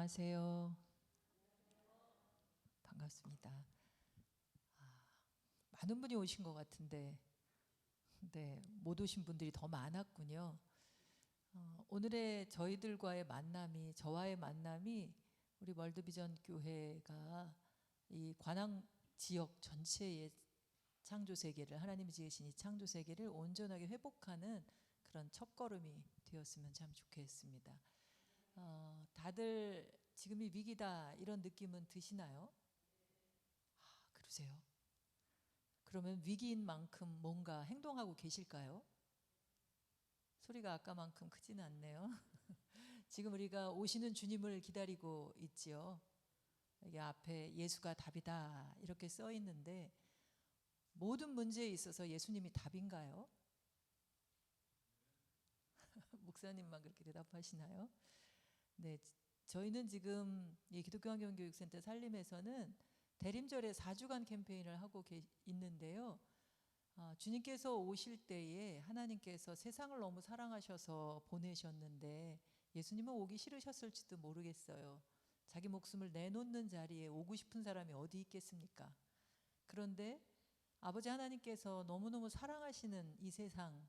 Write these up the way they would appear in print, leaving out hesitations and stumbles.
안녕하세요. 반갑습니다. 많은 분이 오신 것 같은데, 네, 못 오신 분들이 더 많았군요. 오늘의 저희들과의 만남이, 저와의 만남이 우리 월드비전 교회가 이 관악 지역 전체의 창조 세계를, 하나님이 지으신 이 창조 세계를 온전하게 회복하는 그런 첫걸음이 되었으면 참 좋겠습니다. 다들 지금이 위기다 이런 느낌은 드시나요? 그러세요? 그러면 위기인 만큼 뭔가 행동하고 계실까요? 소리가 아까만큼 크지는 않네요. 지금 우리가 오시는 주님을 기다리고 있지요. 여기 앞에 예수가 답이다 이렇게 써 있는데 모든 문제에 있어서 예수님이 답인가요? 목사님만 그렇게 대답하시나요? 네, 저희는 지금 이 기독교 환경교육센터 살림에서는 대림절에 4주간 캠페인을 하고 있는데요. 주님께서 오실 때에 하나님께서 세상을 너무 사랑하셔서 보내셨는데 예수님은 오기 싫으셨을지도 모르겠어요. 자기 목숨을 내놓는 자리에 오고 싶은 사람이 어디 있겠습니까? 그런데 아버지 하나님께서 너무너무 사랑하시는 이 세상으로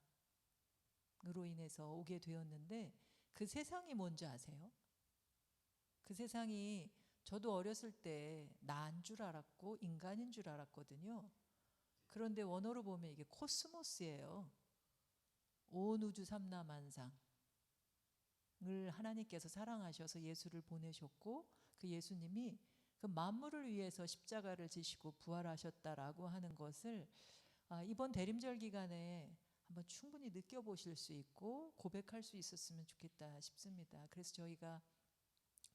인해서 오게 되었는데 그 세상이 뭔지 아세요? 그 세상이 저도 어렸을 때 나인 줄 알았고 인간인 줄 알았거든요. 그런데 원어로 보면 이게 코스모스예요. 온 우주 삼라만상을 하나님께서 사랑하셔서 예수를 보내셨고 그 예수님이 그 만물을 위해서 십자가를 지시고 부활하셨다라고 하는 것을 이번 대림절 기간에 한번 충분히 느껴보실 수 있고 고백할 수 있었으면 좋겠다 싶습니다. 그래서 저희가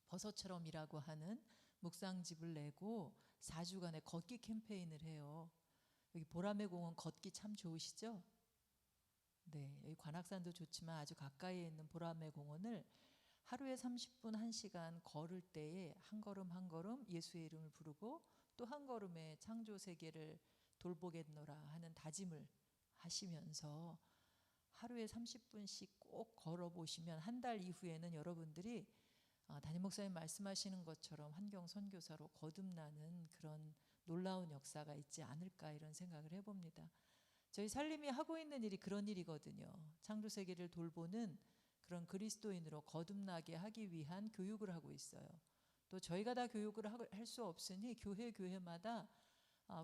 버섯처럼이라고 하는 묵상집을 내고 4주간의 걷기 캠페인을 해요. 여기 보라매 공원 걷기 참 좋으시죠? 네, 여기 관악산도 좋지만 아주 가까이에 있는 보라매 공원을 하루에 30분 1시간 걸을 때에 한 걸음 한 걸음 예수의 이름을 부르고 또 한 걸음에 창조 세계를 돌보겠노라 하는 다짐을 하시면서 하루에 30분씩 꼭 걸어보시면 한 달 이후에는 여러분들이 담임 목사님 말씀하시는 것처럼 환경 선교사로 거듭나는 그런 놀라운 역사가 있지 않을까 이런 생각을 해봅니다. 저희 살림이 하고 있는 일이 그런 일이거든요. 창조 세계를 돌보는 그런 그리스도인으로 거듭나게 하기 위한 교육을 하고 있어요. 또 저희가 다 교육을 할 수 없으니 교회마다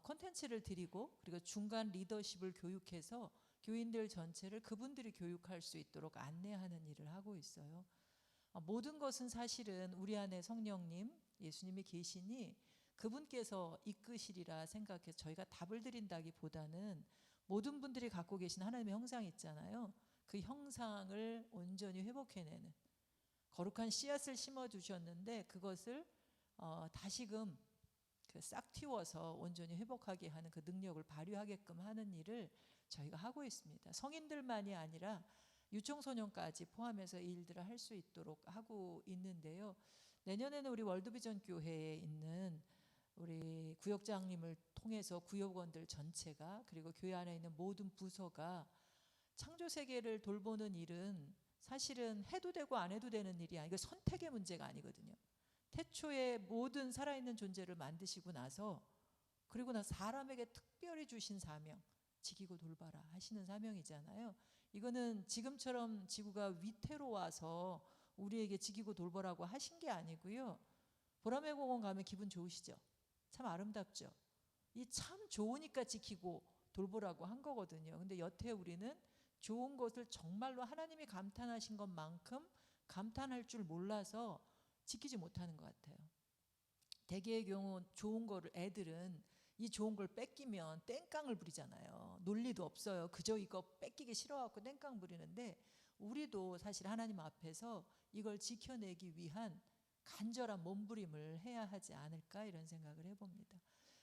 콘텐츠를 드리고 그리고 중간 리더십을 교육해서 교인들 전체를 그분들이 교육할 수 있도록 안내하는 일을 하고 있어요. 모든 것은 사실은 우리 안에 성령님, 예수님이 계시니 그분께서 이끄시리라 생각해서 저희가 답을 드린다기보다는 모든 분들이 갖고 계신 하나님의 형상이 있잖아요. 그 형상을 온전히 회복해내는 거룩한 씨앗을 심어주셨는데 그것을 다시금 싹 틔워서 온전히 회복하게 하는 그 능력을 발휘하게끔 하는 일을 저희가 하고 있습니다. 성인들만이 아니라 유청소년까지 포함해서 이 일들을 할 수 있도록 하고 있는데요. 내년에는 우리 월드비전 교회에 있는 우리 구역장님을 통해서 구역원들 전체가 그리고 교회 안에 있는 모든 부서가 창조 세계를 돌보는 일은 사실은 해도 되고 안 해도 되는 일이 아니고 선택의 문제가 아니거든요. 태초에 모든 살아있는 존재를 만드시고 나서 그리고 나서 사람에게 특별히 주신 사명, 지키고 돌봐라 하시는 사명이잖아요. 이거는 지금처럼 지구가 위태로워서 우리에게 지키고 돌보라고 하신 게 아니고요. 보라매 공원 가면 기분 좋으시죠? 참 아름답죠? 이 참 좋으니까 지키고 돌보라고 한 거거든요. 근데 여태 우리는 좋은 것을 정말로 하나님이 감탄하신 것만큼 감탄할 줄 몰라서 지키지 못하는 것 같아요. 대개의 경우 좋은 거를 애들은 이 좋은 걸 뺏기면 땡깡을 부리잖아요. 논리도 없어요. 그저 이거 뺏기기 싫어갖고 땡깡 부리는데 우리도 사실 하나님 앞에서 이걸 지켜내기 위한 간절한 몸부림을 해야 하지 않을까 이런 생각을 해봅니다.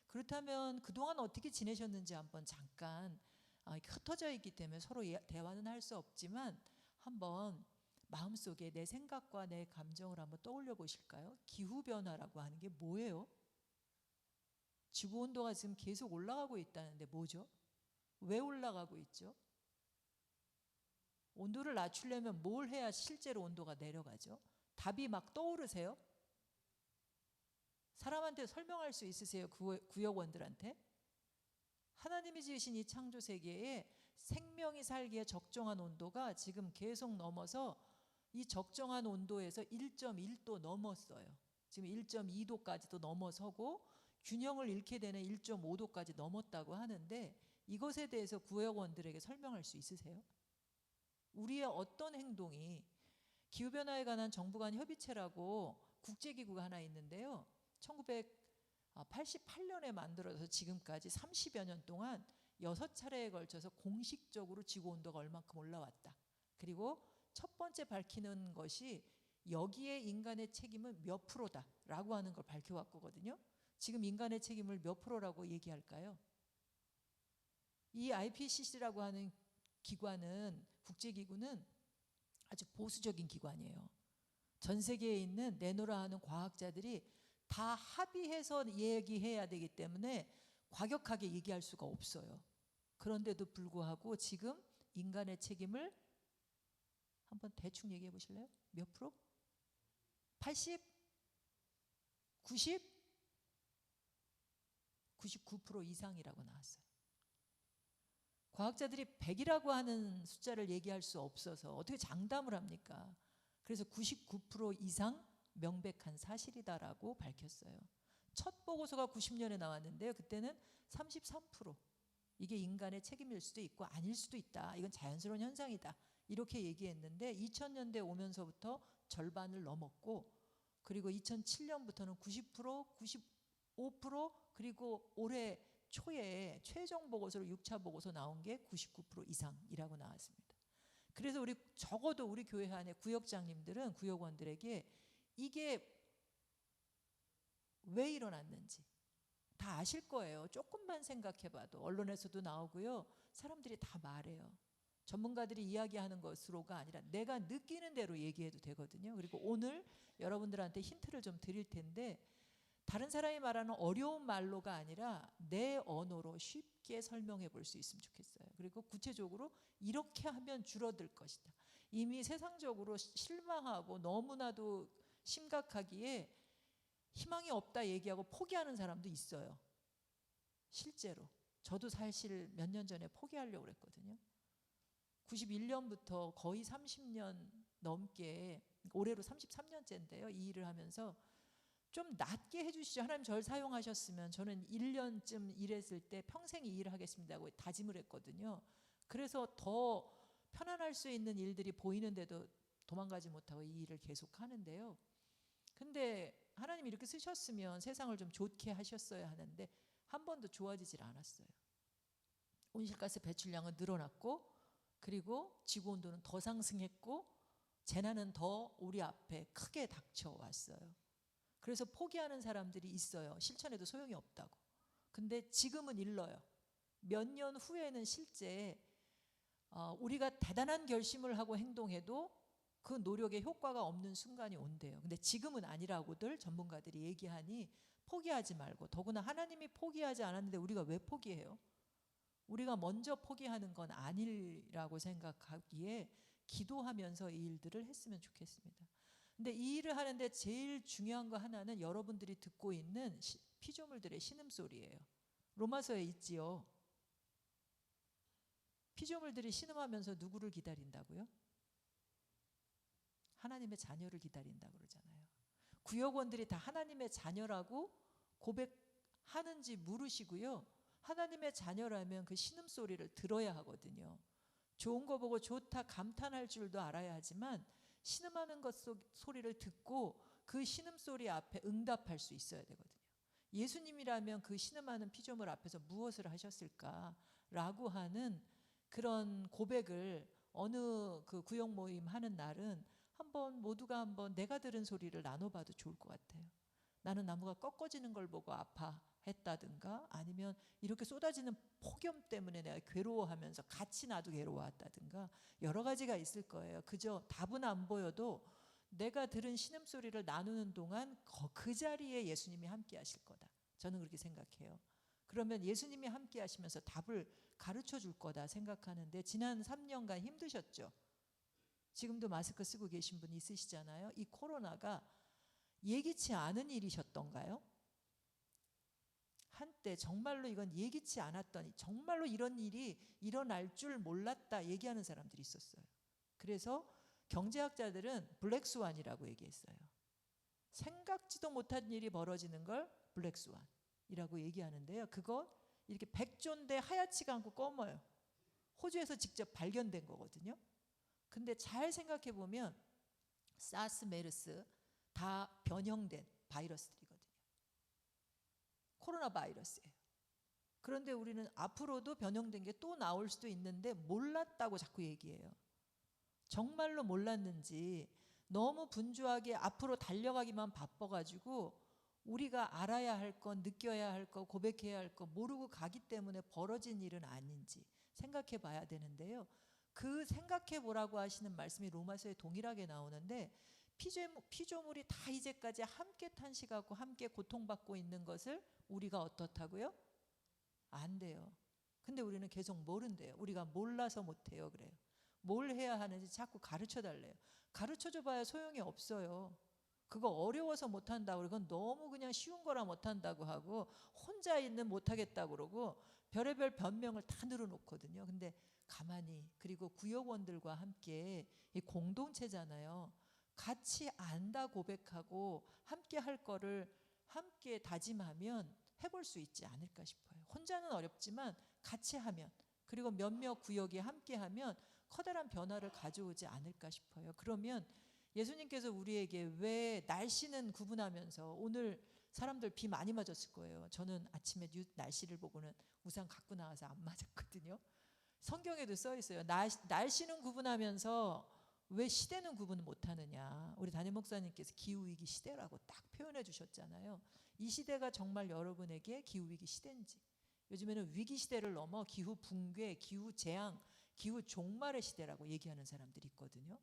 그렇다면 그동안 어떻게 지내셨는지 한번 잠깐 흩어져 있기 때문에 서로 대화는 할 수 없지만 한번 마음속에 내 생각과 내 감정을 한번 떠올려 보실까요? 기후변화라고 하는 게 뭐예요? 지구온도가 지금 계속 올라가고 있다는데 뭐죠? 왜 올라가고 있죠? 온도를 낮추려면 뭘 해야 실제로 온도가 내려가죠? 답이 막 떠오르세요? 사람한테 설명할 수 있으세요? 구역원들한테? 하나님이 지으신 이 창조 세계에 생명이 살기에 적정한 온도가 지금 계속 넘어서 이 적정한 온도에서 1.1도 넘었어요. 지금 1.2도까지도 넘어서고 균형을 잃게 되는 1.5도까지 넘었다고 하는데, 이것에 대해서 구역원들에게 설명할 수 있으세요? 우리의 어떤 행동이, 기후변화에 관한 정부 간 협의체라고 국제기구가 하나 있는데요, 1988년에 만들어서 지금까지 30여 년 동안 6차례에 걸쳐서 공식적으로 지구온도가 얼만큼 올라왔다. 그리고 첫 번째 밝히는 것이 여기에 인간의 책임은 몇 프로다라고 하는 걸 밝혀왔거든요. 지금 인간의 책임을 몇 프로라고 얘기할까요? 이 IPCC라고 하는 기관은, 국제기구는 아주 보수적인 기관이에요. 전 세계에 있는 내노라 하는 과학자들이 다 합의해서 얘기해야 되기 때문에 과격하게 얘기할 수가 없어요. 그런데도 불구하고 지금 인간의 책임을 한번 대충 얘기해 보실래요? 몇 프로? 80? 90? 99% 이상이라고 나왔어요. 과학자들이 100이라고 하는 숫자를 얘기할 수 없어서 어떻게 장담을 합니까? 그래서 99% 이상 명백한 사실이다라고 밝혔어요. 첫 보고서가 90년에 나왔는데요, 그때는 33%. 이게 인간의 책임일 수도 있고 아닐 수도 있다. 이건 자연스러운 현상이다. 이렇게 얘기했는데 2000년대 오면서부터 절반을 넘었고, 그리고 2007년부터는 90%, 95%, 그리고 올해 초에 최종 보고서로 6차 보고서 나온 게 99% 이상이라고 나왔습니다. 그래서 적어도 우리 교회 안에 구역장님들은 구역원들에게 이게 왜 일어났는지 다 아실 거예요. 조금만 생각해봐도 언론에서도 나오고요, 사람들이 다 말해요. 전문가들이 이야기하는 것으로가 아니라 내가 느끼는 대로 얘기해도 되거든요. 그리고 오늘 여러분들한테 힌트를 좀 드릴 텐데, 다른 사람이 말하는 어려운 말로가 아니라 내 언어로 쉽게 설명해 볼 수 있으면 좋겠어요. 그리고 구체적으로 이렇게 하면 줄어들 것이다. 이미 세상적으로 실망하고 너무나도 심각하기에 희망이 없다 얘기하고 포기하는 사람도 있어요. 실제로 저도 사실 몇 년 전에 포기하려고 그랬거든요. 91년부터 거의 30년 넘게, 올해로 33년째인데요, 이 일을 하면서 좀 낫게 해주시죠. 하나님 저를 사용하셨으면 저는 1년쯤 일했을 때 평생 이 일을 하겠습니다고 다짐을 했거든요. 그래서 더 편안할 수 있는 일들이 보이는데도 도망가지 못하고 이 일을 계속 하는데요. 근데 하나님이 이렇게 쓰셨으면 세상을 좀 좋게 하셨어야 하는데 한 번도 좋아지질 않았어요. 온실가스 배출량은 늘어났고, 그리고 지구온도는 더 상승했고, 재난은 더 우리 앞에 크게 닥쳐왔어요. 그래서 포기하는 사람들이 있어요. 실천해도 소용이 없다고. 근데 지금은 일러요. 몇 년 후에는 실제 우리가 대단한 결심을 하고 행동해도 그 노력에 효과가 없는 순간이 온대요. 근데 지금은 아니라고들 전문가들이 얘기하니 포기하지 말고, 더구나 하나님이 포기하지 않았는데 우리가 왜 포기해요? 우리가 먼저 포기하는 건 아니라고 생각하기에 기도하면서 이 일들을 했으면 좋겠습니다. 근데 이 일을 하는데 제일 중요한 거 하나는 여러분들이 듣고 있는 피조물들의 신음소리예요. 로마서에 있지요. 피조물들이 신음하면서 누구를 기다린다고요? 하나님의 자녀를 기다린다고 그러잖아요. 구역원들이 다 하나님의 자녀라고 고백하는지 물으시고요. 하나님의 자녀라면 그 신음소리를 들어야 하거든요. 좋은 거 보고 좋다 감탄할 줄도 알아야 하지만 신음하는 것 소리를 듣고 그 신음소리 앞에 응답할 수 있어야 되거든요. 예수님이라면 그 신음하는 피조물 앞에서 무엇을 하셨을까라고 하는 그런 고백을 어느 그 구역 모임 하는 날은 모두가 한번 내가 들은 소리를 나눠봐도 좋을 것 같아요. 나는 나무가 꺾어지는 걸 보고 아파했다든가, 아니면 이렇게 쏟아지는 폭염 때문에 내가 괴로워하면서 같이 나도 괴로워했다든가, 여러 가지가 있을 거예요. 그저 답은 안 보여도 내가 들은 신음소리를 나누는 동안 그 자리에 예수님이 함께 하실 거다. 저는 그렇게 생각해요. 그러면 예수님이 함께 하시면서 답을 가르쳐 줄 거다 생각하는데, 지난 3년간 힘드셨죠? 지금도 마스크 쓰고 계신 분 있으시잖아요. 이 코로나가 예기치 않은 일이셨던가요? 한때 정말로 이건 예기치 않았더니 정말로 이런 일이 일어날 줄 몰랐다 얘기하는 사람들이 있었어요. 그래서 경제학자들은 블랙스완이라고 얘기했어요. 생각지도 못한 일이 벌어지는 걸 블랙스완이라고 얘기하는데요. 그거 이렇게 백조인데 하얗지가 않고 검어요. 호주에서 직접 발견된 거거든요. 근데 잘 생각해 보면 사스, 메르스 다 변형된 바이러스들이거든요. 코로나 바이러스예요. 그런데 우리는 앞으로도 변형된 게 또 나올 수도 있는데 몰랐다고 자꾸 얘기해요. 정말로 몰랐는지 너무 분주하게 앞으로 달려가기만 바빠가지고 우리가 알아야 할 것, 느껴야 할 것, 고백해야 할 것 모르고 가기 때문에 벌어진 일은 아닌지 생각해 봐야 되는데요. 그 생각해 보라고 하시는 말씀이 로마서에 동일하게 나오는데 피조물이 다 이제까지 함께 탄식하고 함께 고통받고 있는 것을 우리가 어떻다고요? 안 돼요. 근데 우리는 계속 모른대요. 우리가 몰라서 못해요. 그래요. 뭘 해야 하는지 자꾸 가르쳐 달래요. 가르쳐 줘봐야 소용이 없어요. 그거 어려워서 못한다고 그러고 너무 그냥 쉬운 거라 못한다고 하고 혼자 있는 못하겠다고 그러고 별의별 변명을 다 늘어놓거든요. 근데 가만히 그리고 구역원들과 함께 이 공동체잖아요. 같이 안다 고백하고 함께 할 거를 함께 다짐하면 해볼 수 있지 않을까 싶어요. 혼자는 어렵지만 같이 하면 그리고 몇몇 구역이 함께 하면 커다란 변화를 가져오지 않을까 싶어요. 그러면 예수님께서 우리에게 왜 날씨는 구분하면서 오늘 사람들 비 많이 맞았을 거예요. 저는 아침에 날씨를 보고는 우산 갖고 나와서 안 맞았거든요. 성경에도 써 있어요. 날씨는 구분하면서 왜 시대는 구분 못하느냐. 우리 담임 목사님께서 기후위기 시대라고 딱 표현해 주셨잖아요. 이 시대가 정말 여러분에게 기후위기 시대인지 요즘에는 위기 시대를 넘어 기후 붕괴, 기후 재앙, 기후 종말의 시대라고 얘기하는 사람들이 있거든요.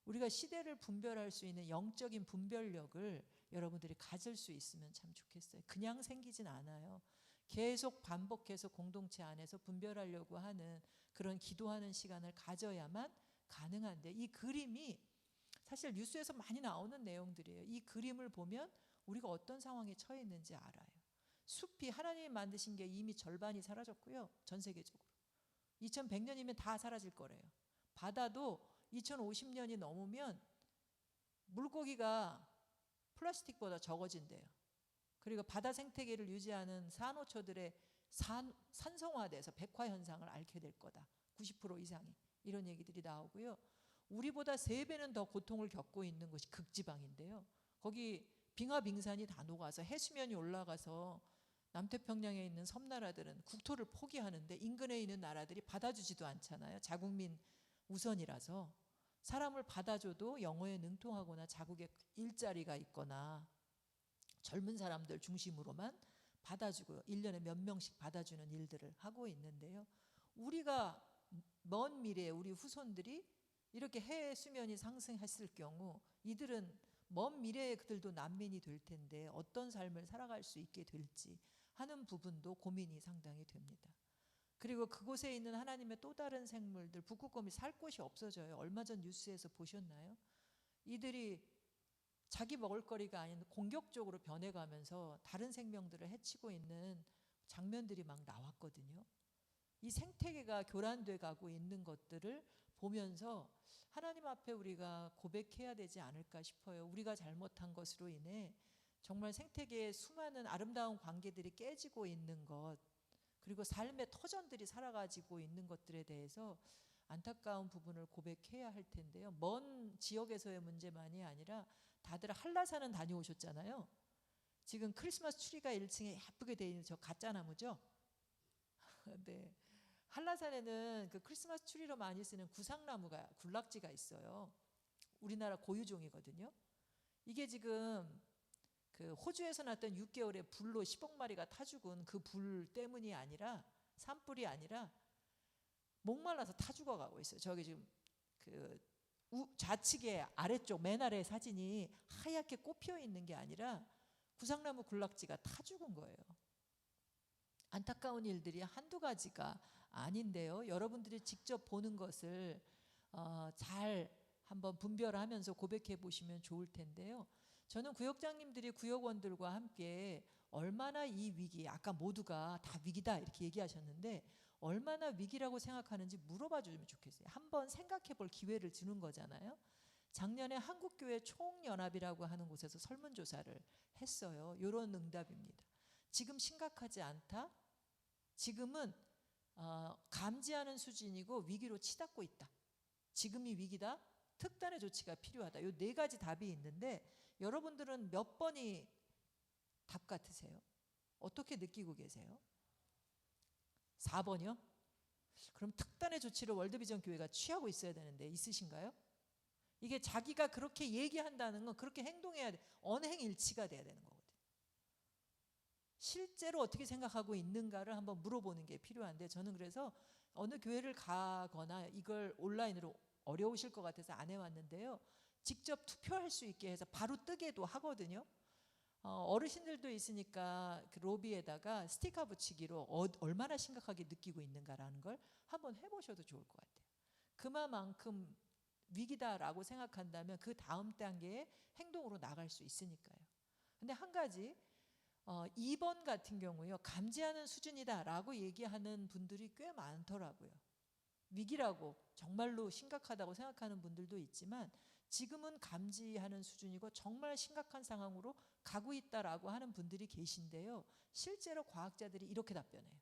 우리가 시대를 분별할 수 있는 영적인 분별력을 여러분들이 가질 수 있으면 참 좋겠어요. 그냥 생기진 않아요. 계속 반복해서 공동체 안에서 분별하려고 하는 그런 기도하는 시간을 가져야만 가능한데 이 그림이 사실 뉴스에서 많이 나오는 내용들이에요. 이 그림을 보면 우리가 어떤 상황에 처해 있는지 알아요. 숲이 하나님이 만드신 게 이미 절반이 사라졌고요. 전 세계적으로. 2100년이면 다 사라질 거래요. 바다도 2050년이 넘으면 물고기가 플라스틱보다 적어진대요. 그리고 바다 생태계를 유지하는 산호초들의 산성화돼서 백화 현상을 앓게 될 거다. 90% 이상이. 이런 얘기들이 나오고요. 우리보다 3배는 더 고통을 겪고 있는 것이 극지방인데요. 거기 빙하빙산이 다 녹아서 해수면이 올라가서 남태평양에 있는 섬나라들은 국토를 포기하는데 인근에 있는 나라들이 받아주지도 않잖아요. 자국민 우선이라서 사람을 받아줘도 영어에 능통하거나 자국에 일자리가 있거나 젊은 사람들 중심으로만 받아주고 1년에 몇 명씩 받아주는 일들을 하고 있는데요. 우리가 먼 미래에 우리 후손들이 이렇게 해외 수면이 상승했을 경우 이들은 먼 미래에 그들도 난민이 될 텐데 어떤 삶을 살아갈 수 있게 될지 하는 부분도 고민이 상당히 됩니다. 그리고 그곳에 있는 하나님의 또 다른 생물들 북극곰이 살 곳이 없어져요. 얼마 전 뉴스에서 보셨나요? 이들이 자기 먹을 거리가 아닌 공격적으로 변해가면서 다른 생명들을 해치고 있는 장면들이 막 나왔거든요. 이 생태계가 교란돼 가고 있는 것들을 보면서 하나님 앞에 우리가 고백해야 되지 않을까 싶어요. 우리가 잘못한 것으로 인해 정말 생태계의 수많은 아름다운 관계들이 깨지고 있는 것 그리고 삶의 터전들이 살아가지고 있는 것들에 대해서 안타까운 부분을 고백해야 할 텐데요. 먼 지역에서의 문제만이 아니라 다들 한라산은 다녀오셨잖아요. 지금 크리스마스 트리가 1층에 예쁘게 되어 있는 저 가짜 나무죠. 네. 한라산에는 그 크리스마스 트리로 많이 쓰는 구상나무가 군락지가 있어요. 우리나라 고유종이거든요. 이게 지금 그 호주에서 났던 6개월의 불로 10억 마리가 타 죽은 그 불 때문이 아니라 산불이 아니라 목말라서 타 죽어가고 있어요. 저기 지금 그 좌측에 아래쪽 맨 아래 사진이 하얗게 꽃피어 있는 게 아니라 구상나무 군락지가 타 죽은 거예요. 안타까운 일들이 한두 가지가 아닌데요. 여러분들이 직접 보는 것을 잘 한번 분별하면서 고백해 보시면 좋을 텐데요. 저는 구역장님들이 구역원들과 함께 얼마나 이 위기, 아까 모두가 다 위기다 이렇게 얘기하셨는데 얼마나 위기라고 생각하는지 물어봐 주면 좋겠어요. 한번 생각해 볼 기회를 주는 거잖아요. 작년에 한국교회 총연합이라고 하는 곳에서 설문조사를 했어요. 이런 응답입니다. 지금 심각하지 않다. 지금은 감지하는 수준이고 위기로 치닫고 있다. 지금이 위기다. 특단의 조치가 필요하다. 이 네 가지 답이 있는데 여러분들은 몇 번이 답 같으세요? 어떻게 느끼고 계세요? 4번이요? 그럼 특단의 조치를 월드비전 교회가 취하고 있어야 되는데 있으신가요? 이게 자기가 그렇게 얘기한다는 건 그렇게 행동해야 돼. 언행일치가 돼야 되는 거거든요. 실제로 어떻게 생각하고 있는가를 한번 물어보는 게 필요한데 저는 그래서 어느 교회를 가거나 이걸 온라인으로 어려우실 것 같아서 안 해왔는데요. 직접 투표할 수 있게 해서 바로 뜨게도 하거든요. 어르신들도 있으니까 그 로비에다가 스티커 붙이기로 얼마나 심각하게 느끼고 있는가라는 걸 한번 해보셔도 좋을 것 같아요. 그만큼 위기다라고 생각한다면 그 다음 단계의 행동으로 나갈 수 있으니까요. 근데 한 가지 2번 같은 경우요. 감지하는 수준이다라고 얘기하는 분들이 꽤 많더라고요. 위기라고 정말로 심각하다고 생각하는 분들도 있지만 지금은 감지하는 수준이고 정말 심각한 상황으로 가고 있다라고 하는 분들이 계신데요. 실제로 과학자들이 이렇게 답변해요.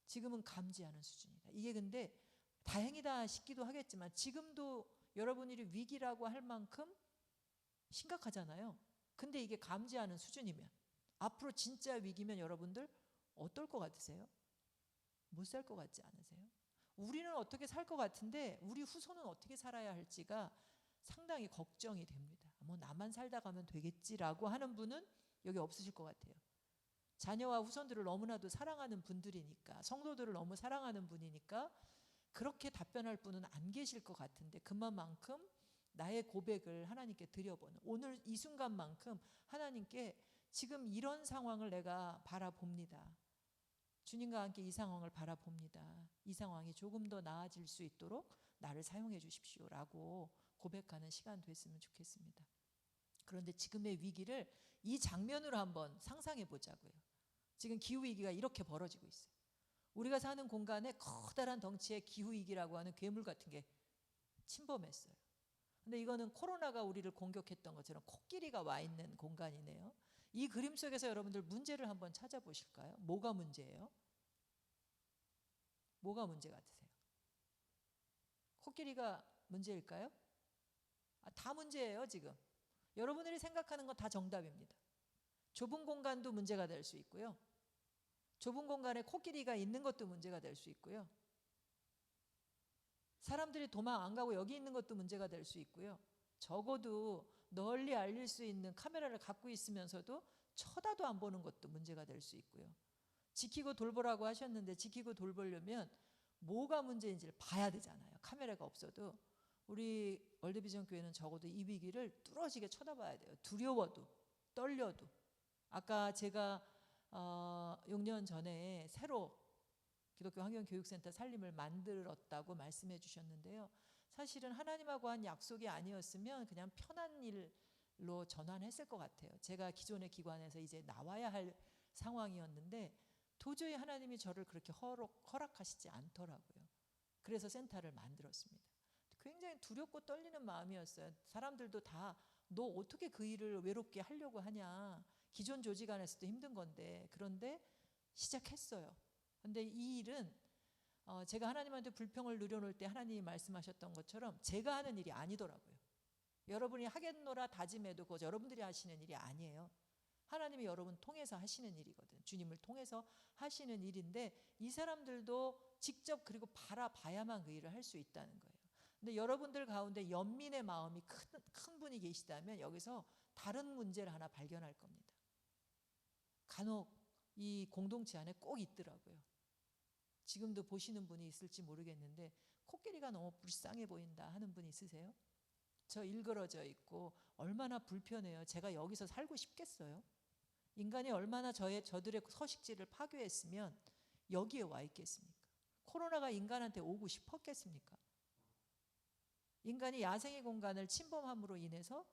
지금은 감지하는 수준이다. 이게 근데 다행이다 싶기도 하겠지만 지금도 여러분이 위기라고 할 만큼 심각하잖아요. 근데 이게 감지하는 수준이면 앞으로 진짜 위기면 여러분들 어떨 것 같으세요? 못 살 것 같지 않으세요? 우리는 어떻게 살 것 같은데 우리 후손은 어떻게 살아야 할지가 상당히 걱정이 됩니다. 뭐 나만 살다 가면 되겠지라고 하는 분은 여기 없으실 것 같아요. 자녀와 후손들을 너무나도 사랑하는 분들이니까 성도들을 너무 사랑하는 분이니까 그렇게 답변할 분은 안 계실 것 같은데 그만큼 나의 고백을 하나님께 드려보는 오늘 이 순간만큼 하나님께 지금 이런 상황을 내가 바라봅니다. 주님과 함께 이 상황을 바라봅니다. 이 상황이 조금 더 나아질 수 있도록 나를 사용해 주십시오라고 고백하는 시간 됐으면 좋겠습니다. 그런데 지금의 위기를 이 장면으로 한번 상상해 보자고요. 지금 기후위기가 이렇게 벌어지고 있어요. 우리가 사는 공간에 커다란 덩치의 기후위기라고 하는 괴물 같은 게 침범했어요. 근데 이거는 코로나가 우리를 공격했던 것처럼 코끼리가 와 있는 공간이네요. 이 그림 속에서 여러분들 문제를 한번 찾아보실까요? 뭐가 문제예요? 뭐가 문제 같으세요? 코끼리가 문제일까요? 다 문제예요 지금. 여러분들이 생각하는 건 다 정답입니다. 좁은 공간도 문제가 될 수 있고요. 좁은 공간에 코끼리가 있는 것도 문제가 될 수 있고요. 사람들이 도망 안 가고 여기 있는 것도 문제가 될 수 있고요. 적어도 널리 알릴 수 있는 카메라를 갖고 있으면서도 쳐다도 안 보는 것도 문제가 될 수 있고요. 지키고 돌보라고 하셨는데 지키고 돌보려면 뭐가 문제인지를 봐야 되잖아요. 카메라가 없어도. 우리 월드비전 교회는 적어도 이 위기를 뚫어지게 쳐다봐야 돼요. 두려워도 떨려도. 아까 제가 6년 전에 새로 기독교 환경교육센터 살림을 만들었다고 말씀해 주셨는데요. 사실은 하나님하고 한 약속이 아니었으면 그냥 편한 일로 전환했을 것 같아요. 제가 기존의 기관에서 이제 나와야 할 상황이었는데 도저히 하나님이 저를 그렇게 허락하시지 않더라고요. 그래서 센터를 만들었습니다. 굉장히 두렵고 떨리는 마음이었어요. 사람들도 다 너 어떻게 그 일을 외롭게 하려고 하냐. 기존 조직 안에서도 힘든 건데. 그런데 시작했어요. 근데 이 일은 제가 하나님한테 불평을 누려놓을 때 하나님이 말씀하셨던 것처럼 제가 하는 일이 아니더라고요. 여러분이 하겠노라 다짐해도 그거 여러분들이 하시는 일이 아니에요. 하나님이 여러분 통해서 하시는 일이거든. 주님을 통해서 하시는 일인데 이 사람들도 직접 그리고 바라봐야만 그 일을 할 수 있다는 거예요. 근데 여러분들 가운데 연민의 마음이 큰 분이 계시다면 여기서 다른 문제를 하나 발견할 겁니다. 간혹 이 공동체 안에 꼭 있더라고요. 지금도 보시는 분이 있을지 모르겠는데 코끼리가 너무 불쌍해 보인다 하는 분 있으세요? 저 일그러져 있고 얼마나 불편해요. 제가 여기서 살고 싶겠어요? 인간이 얼마나 저들의 서식지를 파괴했으면 여기에 와 있겠습니까? 코로나가 인간한테 오고 싶었겠습니까? 인간이 야생의 공간을 침범함으로 인해서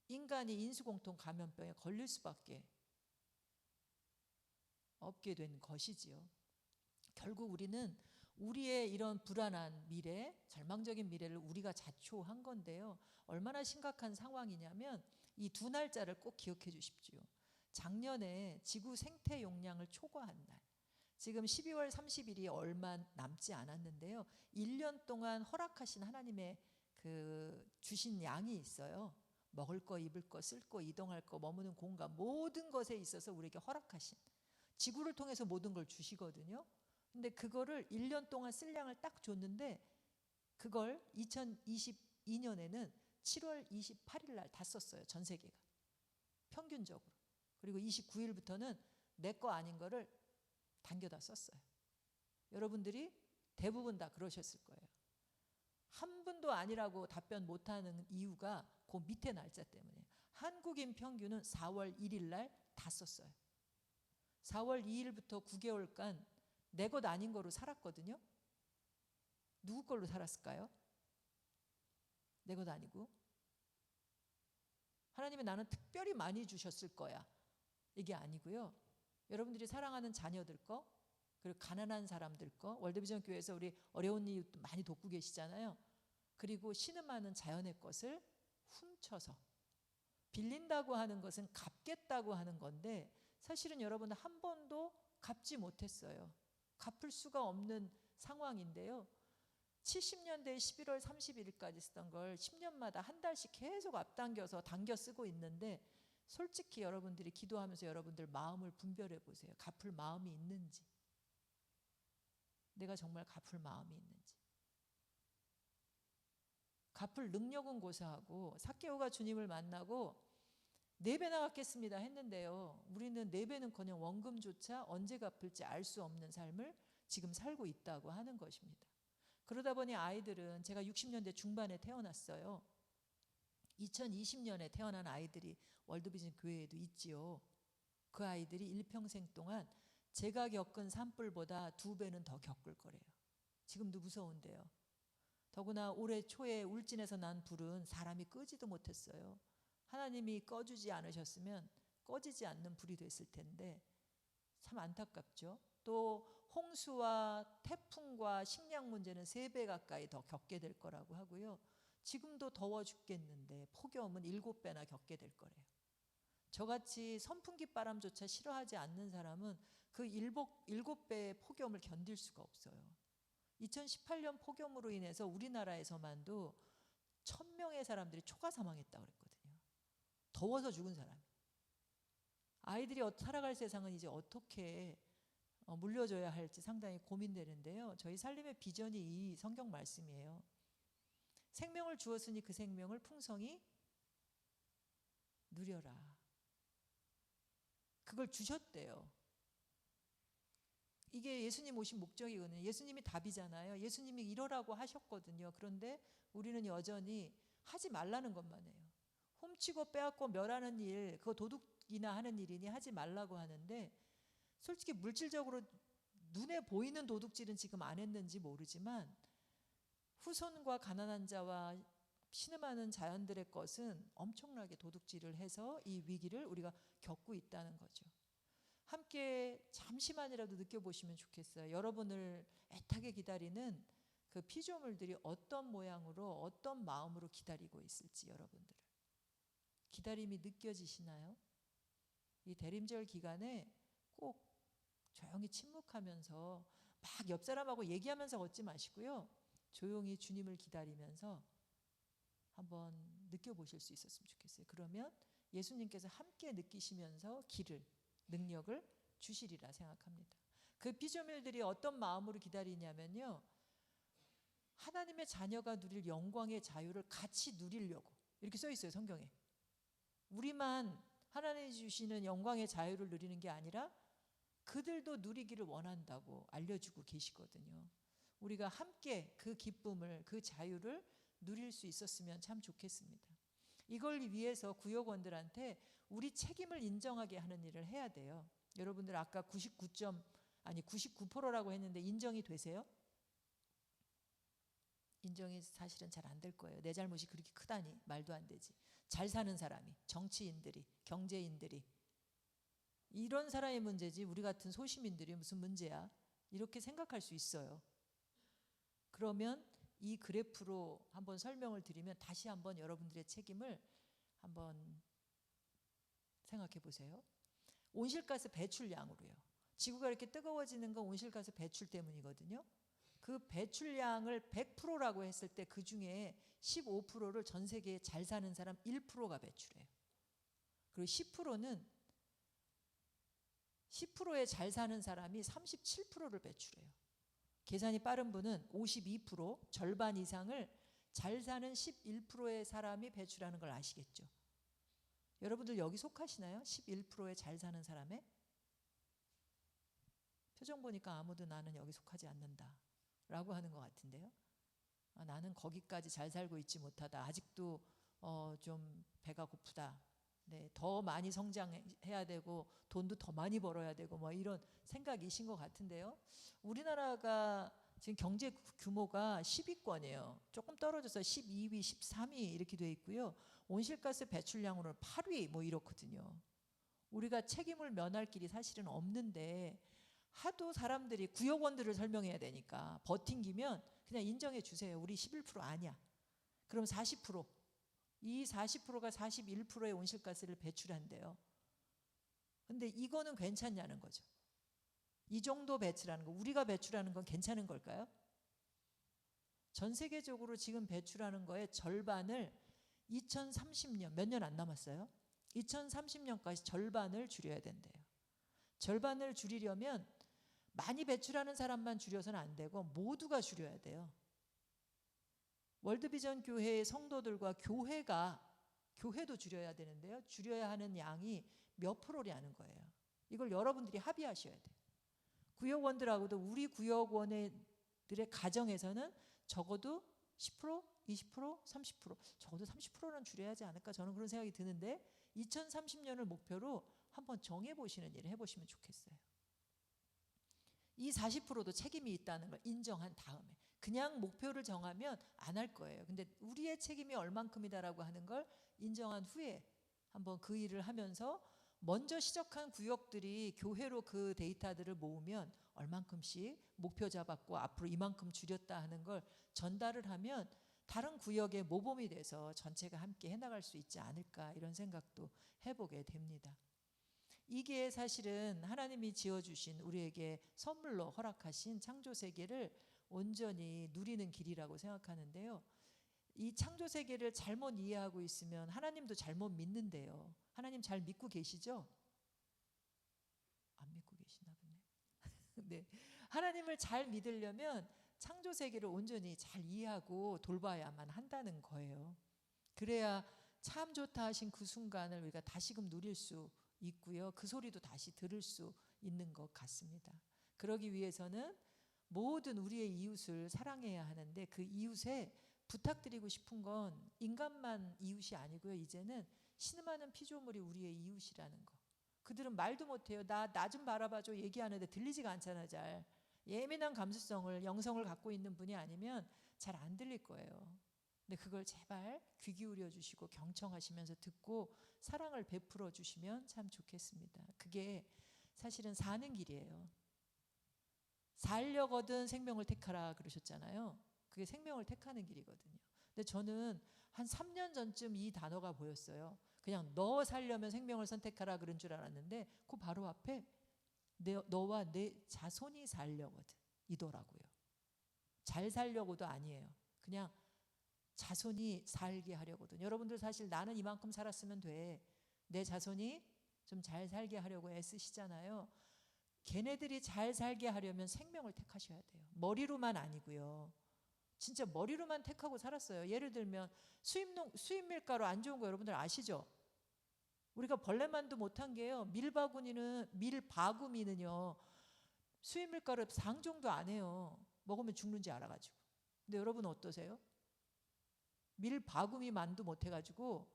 인간이 인수공통 감염병에 걸릴 수밖에 없게 된 것이지요. 결국 우리는 우리의 이런 불안한 미래, 절망적인 미래를 우리가 자초한 건데요. 얼마나 심각한 상황이냐면 이 두 날짜를 꼭 기억해 주십시오. 작년에 지구 생태 용량을 초과한 날. 지금 12월 30일이 얼마 남지 않았는데요. 1년 동안 허락하신 하나님의 그 주신 양이 있어요. 먹을 거, 입을 거, 쓸 거, 이동할 거, 머무는 공간, 모든 것에 있어서 우리에게 허락하신, 지구를 통해서 모든 걸 주시거든요. 근데 그거를 1년 동안 쓸 양을 딱 줬는데 그걸 2022년에는 7월 28일 날 다 썼어요. 전 세계가 평균적으로. 그리고 29일부터는 내 거 아닌 거를 당겨다 썼어요. 여러분들이 대부분 다 그러셨을 거예요. 한 분도 아니라고 답변 못하는 이유가 그 밑에 날짜 때문에. 한국인 평균은 4월 1일 날 다 썼어요. 4월 2일부터 9개월간 내 것 아닌 거로 살았거든요. 누구 걸로 살았을까요? 내 것 아니고. 하나님이 나는 특별히 많이 주셨을 거야, 이게 아니고요. 여러분들이 사랑하는 자녀들 거, 그리고 가난한 사람들 거, 월드비전 교회에서 우리 어려운 이웃 많이 돕고 계시잖아요. 그리고 신음하는 자연의 것을 훔쳐서 빌린다고 하는 것은 갚겠다고 하는 건데 사실은 여러분은 한 번도 갚지 못했어요. 갚을 수가 없는 상황인데요. 70년대 11월 31일까지 쓰던 걸 10년마다 한 달씩 계속 앞당겨서 당겨 쓰고 있는데 솔직히 여러분들이 기도하면서 여러분들 마음을 분별해 보세요. 갚을 마음이 있는지. 내가 정말 갚을 마음이 있는지. 갚을 능력은 고사하고 삭개오가 주님을 만나고 4배나 갚겠습니다 했는데요. 우리는 4배는커녕 원금조차 언제 갚을지 알 수 없는 삶을 지금 살고 있다고 하는 것입니다. 그러다 보니 아이들은 제가 60년대 중반에 태어났어요. 2020년에 태어난 아이들이 월드비전 교회에도 있지요. 그 아이들이 일평생 동안 제가 겪은 산불보다 2배는 더 겪을 거래요. 지금도 무서운데요. 더구나 올해 초에 울진에서 난 불은 사람이 끄지도 못했어요. 하나님이 꺼주지 않으셨으면 꺼지지 않는 불이 됐을 텐데 참 안타깝죠. 또 홍수와 태풍과 식량 문제는 3배 가까이 더 겪게 될 거라고 하고요. 지금도 더워 죽겠는데 폭염은 7배나 겪게 될 거래요. 저같이 선풍기 바람조차 싫어하지 않는 사람은 그 7배의 폭염을 견딜 수가 없어요. 2018년 폭염으로 인해서 우리나라에서만도 1000명의 사람들이 초과 사망했다고 그랬거든요. 더워서 죽은 사람. 아이들이 살아갈 세상은 이제 어떻게 물려줘야 할지 상당히 고민되는데요. 저희 살림의 비전이 이 성경 말씀이에요. 생명을 주었으니 그 생명을 풍성히 누려라. 그걸 주셨대요. 이게 예수님 오신 목적이거든요. 예수님이 답이잖아요. 예수님이 이러라고 하셨거든요. 그런데 우리는 여전히 하지 말라는 것만 해요. 훔치고 빼앗고 멸하는 일, 그거 도둑이나 하는 일이니 하지 말라고 하는데 솔직히 물질적으로 눈에 보이는 도둑질은 지금 안 했는지 모르지만 후손과 가난한 자와 신음하는 자연들의 것은 엄청나게 도둑질을 해서 이 위기를 우리가 겪고 있다는 거죠. 함께 잠시만이라도 느껴보시면 좋겠어요. 여러분을 애타게 기다리는 그 피조물들이 어떤 모양으로 어떤 마음으로 기다리고 있을지 여러분들을. 기다림이 느껴지시나요? 이 대림절 기간에 꼭 조용히 침묵하면서 막 옆 사람하고 얘기하면서 걷지 마시고요. 조용히 주님을 기다리면서 한번 느껴보실 수 있었으면 좋겠어요. 그러면 예수님께서 함께 느끼시면서 길을, 능력을 주시리라 생각합니다. 그 피조물들이 어떤 마음으로 기다리냐면요. 하나님의 자녀가 누릴 영광의 자유를 같이 누리려고 이렇게 써 있어요. 성경에. 우리만 하나님이 주시는 영광의 자유를 누리는 게 아니라 그들도 누리기를 원한다고 알려주고 계시거든요. 우리가 함께 그 기쁨을, 그 자유를 누릴 수 있었으면 참 좋겠습니다. 이걸 위해서 구역원들한테 우리 책임을 인정하게 하는 일을 해야 돼요. 여러분들 아까 99%라고 했는데 인정이 되세요? 인정이 사실은 잘 안 될 거예요. 내 잘못이 그렇게 크다니 말도 안 되지. 잘 사는 사람이, 정치인들이, 경제인들이 이런 사람의 문제지 우리 같은 소시민들이 무슨 문제야? 이렇게 생각할 수 있어요. 그러면 이 그래프로 한번 설명을 드리면 다시 한번 여러분들의 책임을 한번 생각해 보세요. 온실가스 배출량으로요. 지구가 이렇게 뜨거워지는 건 온실가스 배출 때문이거든요. 그 배출량을 100%라고 했을 때 그 중에 15%를 전 세계에 잘 사는 사람 1%가 배출해요. 그리고 10%에 잘 사는 사람이 37%를 배출해요. 계산이 빠른 분은 52%, 절반 이상을 잘 사는 11%의 사람이 배출하는 걸 아시겠죠? 여러분들 여기 속하시나요? 11%에 잘 사는 사람에? 표정 보니까 아무도 나는 여기 속하지 않는다 라고 하는 것 같은데요. 나는 거기까지 잘 살고 있지 못하다. 아직도 좀 배가 고프다. 네, 더 많이 성장해야 되고 돈도 더 많이 벌어야 되고 뭐 이런 생각이신 것 같은데요. 우리나라가 지금 경제 규모가 10위권이에요. 조금 떨어져서 12위, 13위 이렇게 돼 있고요. 온실가스 배출량으로는 8위 뭐 이렇거든요. 우리가 책임을 면할 길이 사실은 없는데 하도 사람들이 구역원들을 설명해야 되니까 버팅기면 그냥 인정해 주세요. 우리 11% 아니야. 그럼 40%. 이 40%가 41%의 온실가스를 배출한대요. 근데 이거는 괜찮냐는 거죠. 이 정도 배출하는 거, 우리가 배출하는 건 괜찮은 걸까요? 전 세계적으로 지금 배출하는 거의 절반을 2030년, 몇 년 안 남았어요? 2030년까지 절반을 줄여야 된대요. 절반을 줄이려면 많이 배출하는 사람만 줄여서는 안 되고 모두가 줄여야 돼요. 월드비전 교회의 성도들과 교회도 줄여야 되는데요. 줄여야 하는 양이 몇 프로냐는 거예요. 이걸 여러분들이 합의하셔야 돼요. 구역원들하고도 우리 구역원들의 가정에서는 적어도 10%, 20%, 30% 적어도 30%는 줄여야 하지 않을까 저는 그런 생각이 드는데 2030년을 목표로 한번 정해보시는 일을 해보시면 좋겠어요. 이 40%도 책임이 있다는 걸 인정한 다음에 그냥 목표를 정하면 안 할 거예요. 근데 우리의 책임이 얼만큼이다라고 하는 걸 인정한 후에 한번 그 일을 하면서 먼저 시작한 구역들이 교회로 그 데이터들을 모으면 얼만큼씩 목표 잡았고 앞으로 이만큼 줄였다 하는 걸 전달을 하면 다른 구역의 모범이 돼서 전체가 함께 해나갈 수 있지 않을까 이런 생각도 해보게 됩니다. 이게 사실은 하나님이 지어주신 우리에게 선물로 허락하신 창조세계를 온전히 누리는 길이라고 생각하는데요. 이 창조세계를 잘못 이해하고 있으면 하나님도 잘못 믿는데요. 하나님 잘 믿고 계시죠? 안 믿고 계시나 보네. 네. 하나님을 잘 믿으려면 창조세계를 온전히 잘 이해하고 돌봐야만 한다는 거예요. 그래야 참 좋다 하신 그 순간을 우리가 다시금 누릴 수 있고요. 그 소리도 다시 들을 수 있는 것 같습니다. 그러기 위해서는 모든 우리의 이웃을 사랑해야 하는데 그 이웃에 부탁드리고 싶은 건 인간만 이웃이 아니고요. 이제는 신음하는 피조물이 우리의 이웃이라는 거. 그들은 말도 못해요. 나 좀 바라봐줘 얘기하는데 들리지가 않잖아. 잘 예민한 감수성을 영성을 갖고 있는 분이 아니면 잘 안 들릴 거예요. 근데 그걸 제발 귀 기울여 주시고 경청하시면서 듣고 사랑을 베풀어 주시면 참 좋겠습니다. 그게 사실은 사는 길이에요. 살려거든 생명을 택하라 그러셨잖아요. 그게 생명을 택하는 길이거든요. 근데 저는 한 3년 전쯤 이 단어가 보였어요. 그냥 너 살려면 생명을 선택하라 그런 줄 알았는데 그 바로 앞에 너와 내 자손이 살려거든 이더라고요. 잘 살려고도 아니에요. 그냥 자손이 살게 하려거든. 여러분들 사실 나는 이만큼 살았으면 돼. 내 자손이 좀 잘 살게 하려고 애쓰시잖아요. 걔네들이 잘 살게 하려면 생명을 택하셔야 돼요. 머리로만 아니고요. 진짜 머리로만 택하고 살았어요. 예를 들면 수입 밀가루 안 좋은 거 여러분들 아시죠? 우리가 벌레만도 못한 게요. 밀바구미는요. 수입 밀가루 상종도 안 해요. 먹으면 죽는지 알아가지고. 근데 여러분 어떠세요? 밀바구미만도 못해가지고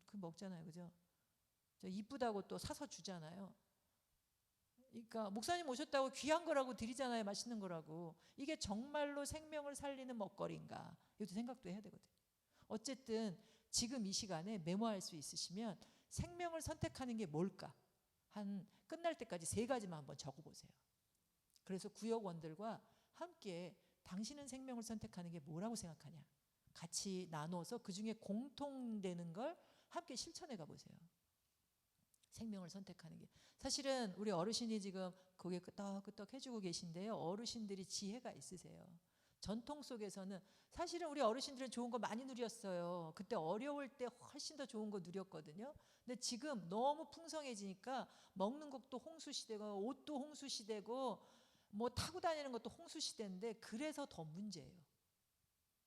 그 먹잖아요, 그죠? 저 이쁘다고 또 사서 주잖아요. 그러니까 목사님 오셨다고 귀한 거라고 드리잖아요. 맛있는 거라고. 이게 정말로 생명을 살리는 먹거리인가? 이것도 생각도 해야 되거든요. 어쨌든 지금 이 시간에 메모할 수 있으시면 생명을 선택하는 게 뭘까? 한 끝날 때까지 3가지만 한번 적어보세요. 그래서 구역원들과 함께 당신은 생명을 선택하는 게 뭐라고 생각하냐? 같이 나눠서 그중에 공통되는 걸 함께 실천해 가보세요. 생명을 선택하는 게. 사실은 우리 어르신이 지금 고개 끄덕끄덕 해주고 계신데요. 어르신들이 지혜가 있으세요. 전통 속에서는 사실은 우리 어르신들은 좋은 거 많이 누렸어요. 그때 어려울 때 훨씬 더 좋은 거 누렸거든요. 근데 지금 너무 풍성해지니까 먹는 것도 홍수시대고 옷도 홍수시대고 뭐 타고 다니는 것도 홍수시대인데 그래서 더 문제예요.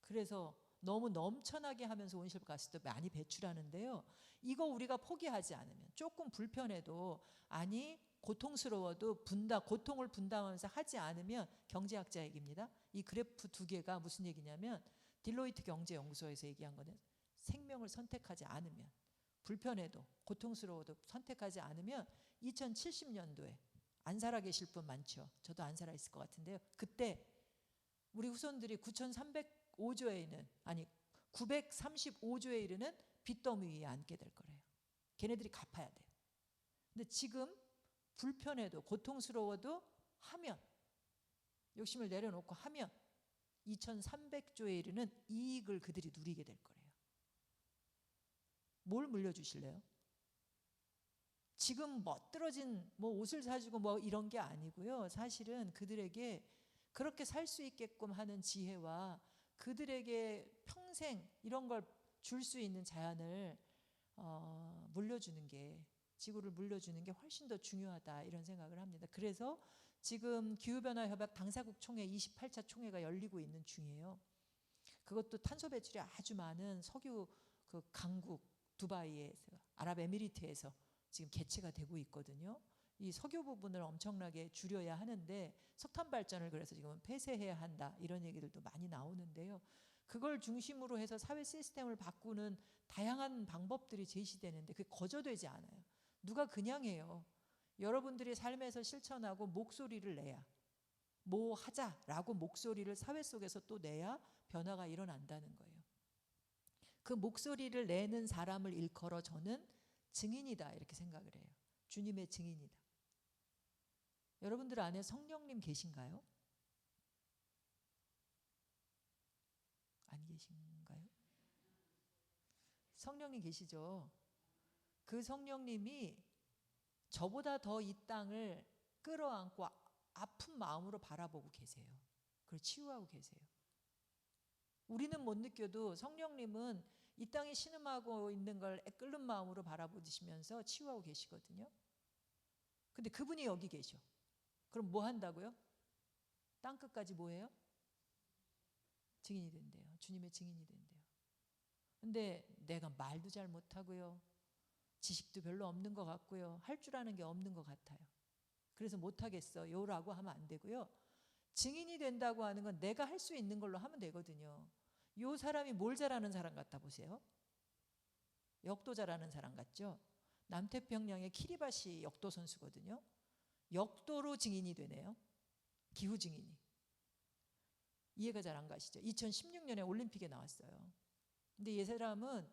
그래서 너무 넘쳐나게 하면서 온실가스도 많이 배출하는데요. 이거 우리가 포기하지 않으면 조금 불편해도 아니 고통스러워도 고통을 분담하면서 하지 않으면 경제학자 얘기입니다. 이 그래프 2개가 무슨 얘기냐면 딜로이트 경제연구소에서 얘기한 거는 생명을 선택하지 않으면 불편해도 고통스러워도 선택하지 않으면 2070년도에 안 살아 계실 분 많죠. 저도 안 살아 있을 것 같은데요. 그때 우리 후손들이 9,305조에 있는 아니 935조에 이르는 빚더미 위에 앉게 될 거래요. 걔네들이 갚아야 돼요. 근데 지금 불편해도 고통스러워도 하면 욕심을 내려놓고 하면 2,300조에 이르는 이익을 그들이 누리게 될 거래요. 뭘 물려주실래요? 지금 멋들어진 뭐 옷을 사주고 뭐 이런 게 아니고요. 사실은 그들에게 그렇게 살 수 있게끔 하는 지혜와 그들에게 평생 이런 걸 줄 수 있는 자연을 물려주는 게 지구를 물려주는 게 훨씬 더 중요하다 이런 생각을 합니다. 그래서 지금 기후변화협약 당사국 총회 28차 총회가 열리고 있는 중이에요. 그것도 탄소 배출이 아주 많은 석유 그 강국 두바이에서 아랍에미리트에서 지금 개최가 되고 있거든요. 이 석유 부분을 엄청나게 줄여야 하는데 석탄 발전을 그래서 지금은 폐쇄해야 한다 이런 얘기들도 많이 나오는데요. 그걸 중심으로 해서 사회 시스템을 바꾸는 다양한 방법들이 제시되는데 그게 거저되지 않아요. 누가 그냥 해요. 여러분들이 삶에서 실천하고 목소리를 내야 뭐 하자라고 목소리를 사회 속에서 또 내야 변화가 일어난다는 거예요. 그 목소리를 내는 사람을 일컬어 저는 증인이다 이렇게 생각을 해요. 주님의 증인이다. 여러분들 안에 성령님 계신가요? 안 계신가요? 성령님 계시죠? 그 성령님이 저보다 더 이 땅을 끌어안고 아픈 마음으로 바라보고 계세요. 그걸 치유하고 계세요. 우리는 못 느껴도 성령님은 이 땅에 신음하고 있는 걸 끓는 마음으로 바라보시면서 치유하고 계시거든요. 근데 그분이 여기 계셔. 그럼 뭐 한다고요? 땅끝까지 뭐 해요? 증인이 된대요. 주님의 증인이 된대요. 근데 내가 말도 잘 못하고요. 지식도 별로 없는 것 같고요. 할 줄 아는 게 없는 것 같아요. 그래서 못하겠어요 라고 하면 안 되고요. 증인이 된다고 하는 건 내가 할 수 있는 걸로 하면 되거든요. 요 사람이 뭘 잘하는 사람 같아 보세요. 역도 잘하는 사람 같죠? 남태평양의 키리바시 역도 선수거든요. 역도로 증인이 되네요. 기후 증인이. 이해가 잘 안 가시죠? 2016년에 올림픽에 나왔어요. 근데 이 사람은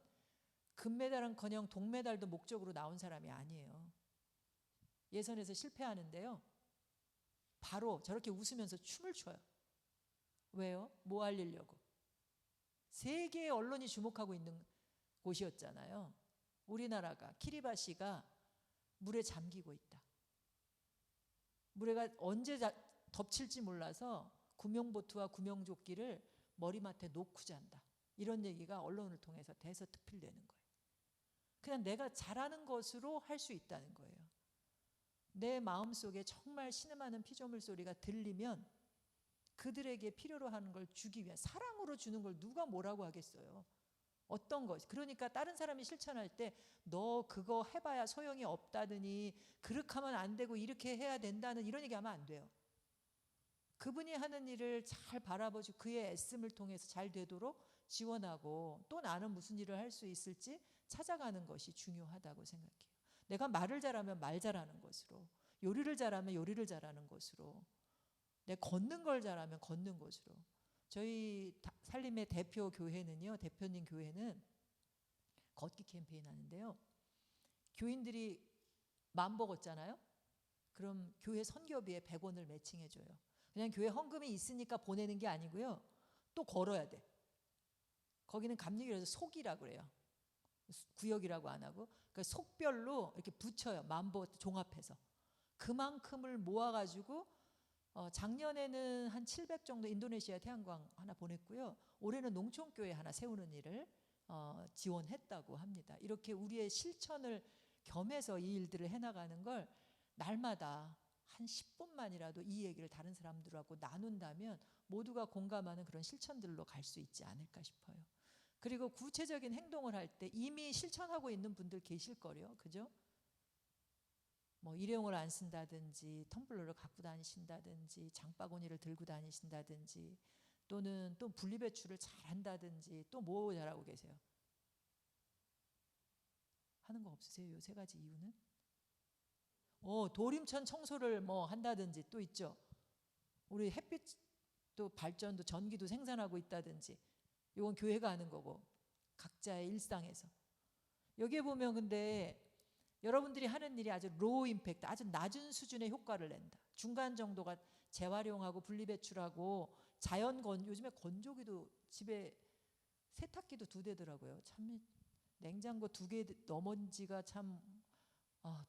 금메달은커녕 동메달도 목적으로 나온 사람이 아니에요. 예선에서 실패하는데요. 바로 저렇게 웃으면서 춤을 춰요. 왜요? 뭐 알리려고? 세계의 언론이 주목하고 있는 곳이었잖아요. 우리나라가 키리바시가 물에 잠기고 있다. 물에가 언제 덮칠지 몰라서 구명보트와 구명조끼를 머리맡에 놓고 잔다. 이런 얘기가 언론을 통해서 대서특필되는 거예요. 그냥 내가 잘하는 것으로 할 수 있다는 거예요. 내 마음속에 정말 신음하는 피조물 소리가 들리면 그들에게 필요로 하는 걸 주기 위한 사랑으로 주는 걸 누가 뭐라고 하겠어요. 어떤 것 그러니까 다른 사람이 실천할 때 너 그거 해봐야 소용이 없다더니 그렇게 하면 안 되고 이렇게 해야 된다는 이런 얘기하면 안 돼요. 그분이 하는 일을 잘 바라보고 그의 애씀을 통해서 잘 되도록 지원하고 또 나는 무슨 일을 할 수 있을지 찾아가는 것이 중요하다고 생각해요. 내가 말을 잘하면 말 잘하는 것으로 요리를 잘하면 요리를 잘하는 곳으로, 내 걷는 걸 잘하면 걷는 곳으로. 저희 살림의 대표 교회는요, 대표님 교회는 걷기 캠페인 하는데요. 교인들이 만보 걷잖아요. 그럼 교회 선교비에 100원을 매칭해줘요. 그냥 교회 헌금이 있으니까 보내는 게 아니고요. 또 걸어야 돼. 거기는 감리교에서 속이라고 그래요. 구역이라고 안 하고. 그러니까 속별로 이렇게 붙여요. 만보 종합해서. 그만큼을 모아가지고 작년에는 한 700 정도 인도네시아 태양광 하나 보냈고요. 올해는 농촌교회 하나 세우는 일을 지원했다고 합니다. 이렇게 우리의 실천을 겸해서 이 일들을 해나가는 걸 날마다 한 10분만이라도 이 얘기를 다른 사람들하고 나눈다면 모두가 공감하는 그런 실천들로 갈 수 있지 않을까 싶어요. 그리고 구체적인 행동을 할 때 이미 실천하고 있는 분들 계실 거예요. 그죠? 뭐 일회용을 안 쓴다든지 텀블러를 갖고 다니신다든지 장바구니를 들고 다니신다든지 또는 또 분리배출을 잘한다든지 또 뭐 잘하고 계세요? 하는 거 없으세요? 요 세 가지 이유는? 도림천 청소를 뭐 한다든지 또 있죠. 우리 햇빛도 발전도 전기도 생산하고 있다든지 이건 교회가 하는 거고 각자의 일상에서. 여기에 보면 근데 여러분들이 하는 일이 아주 로우 임팩트, 아주 낮은 수준의 효과를 낸다. 중간 정도가 재활용하고 분리배출하고 요즘에 건조기도 집에 세탁기도 2대더라고요. 참 냉장고 2개 넘은 지가 참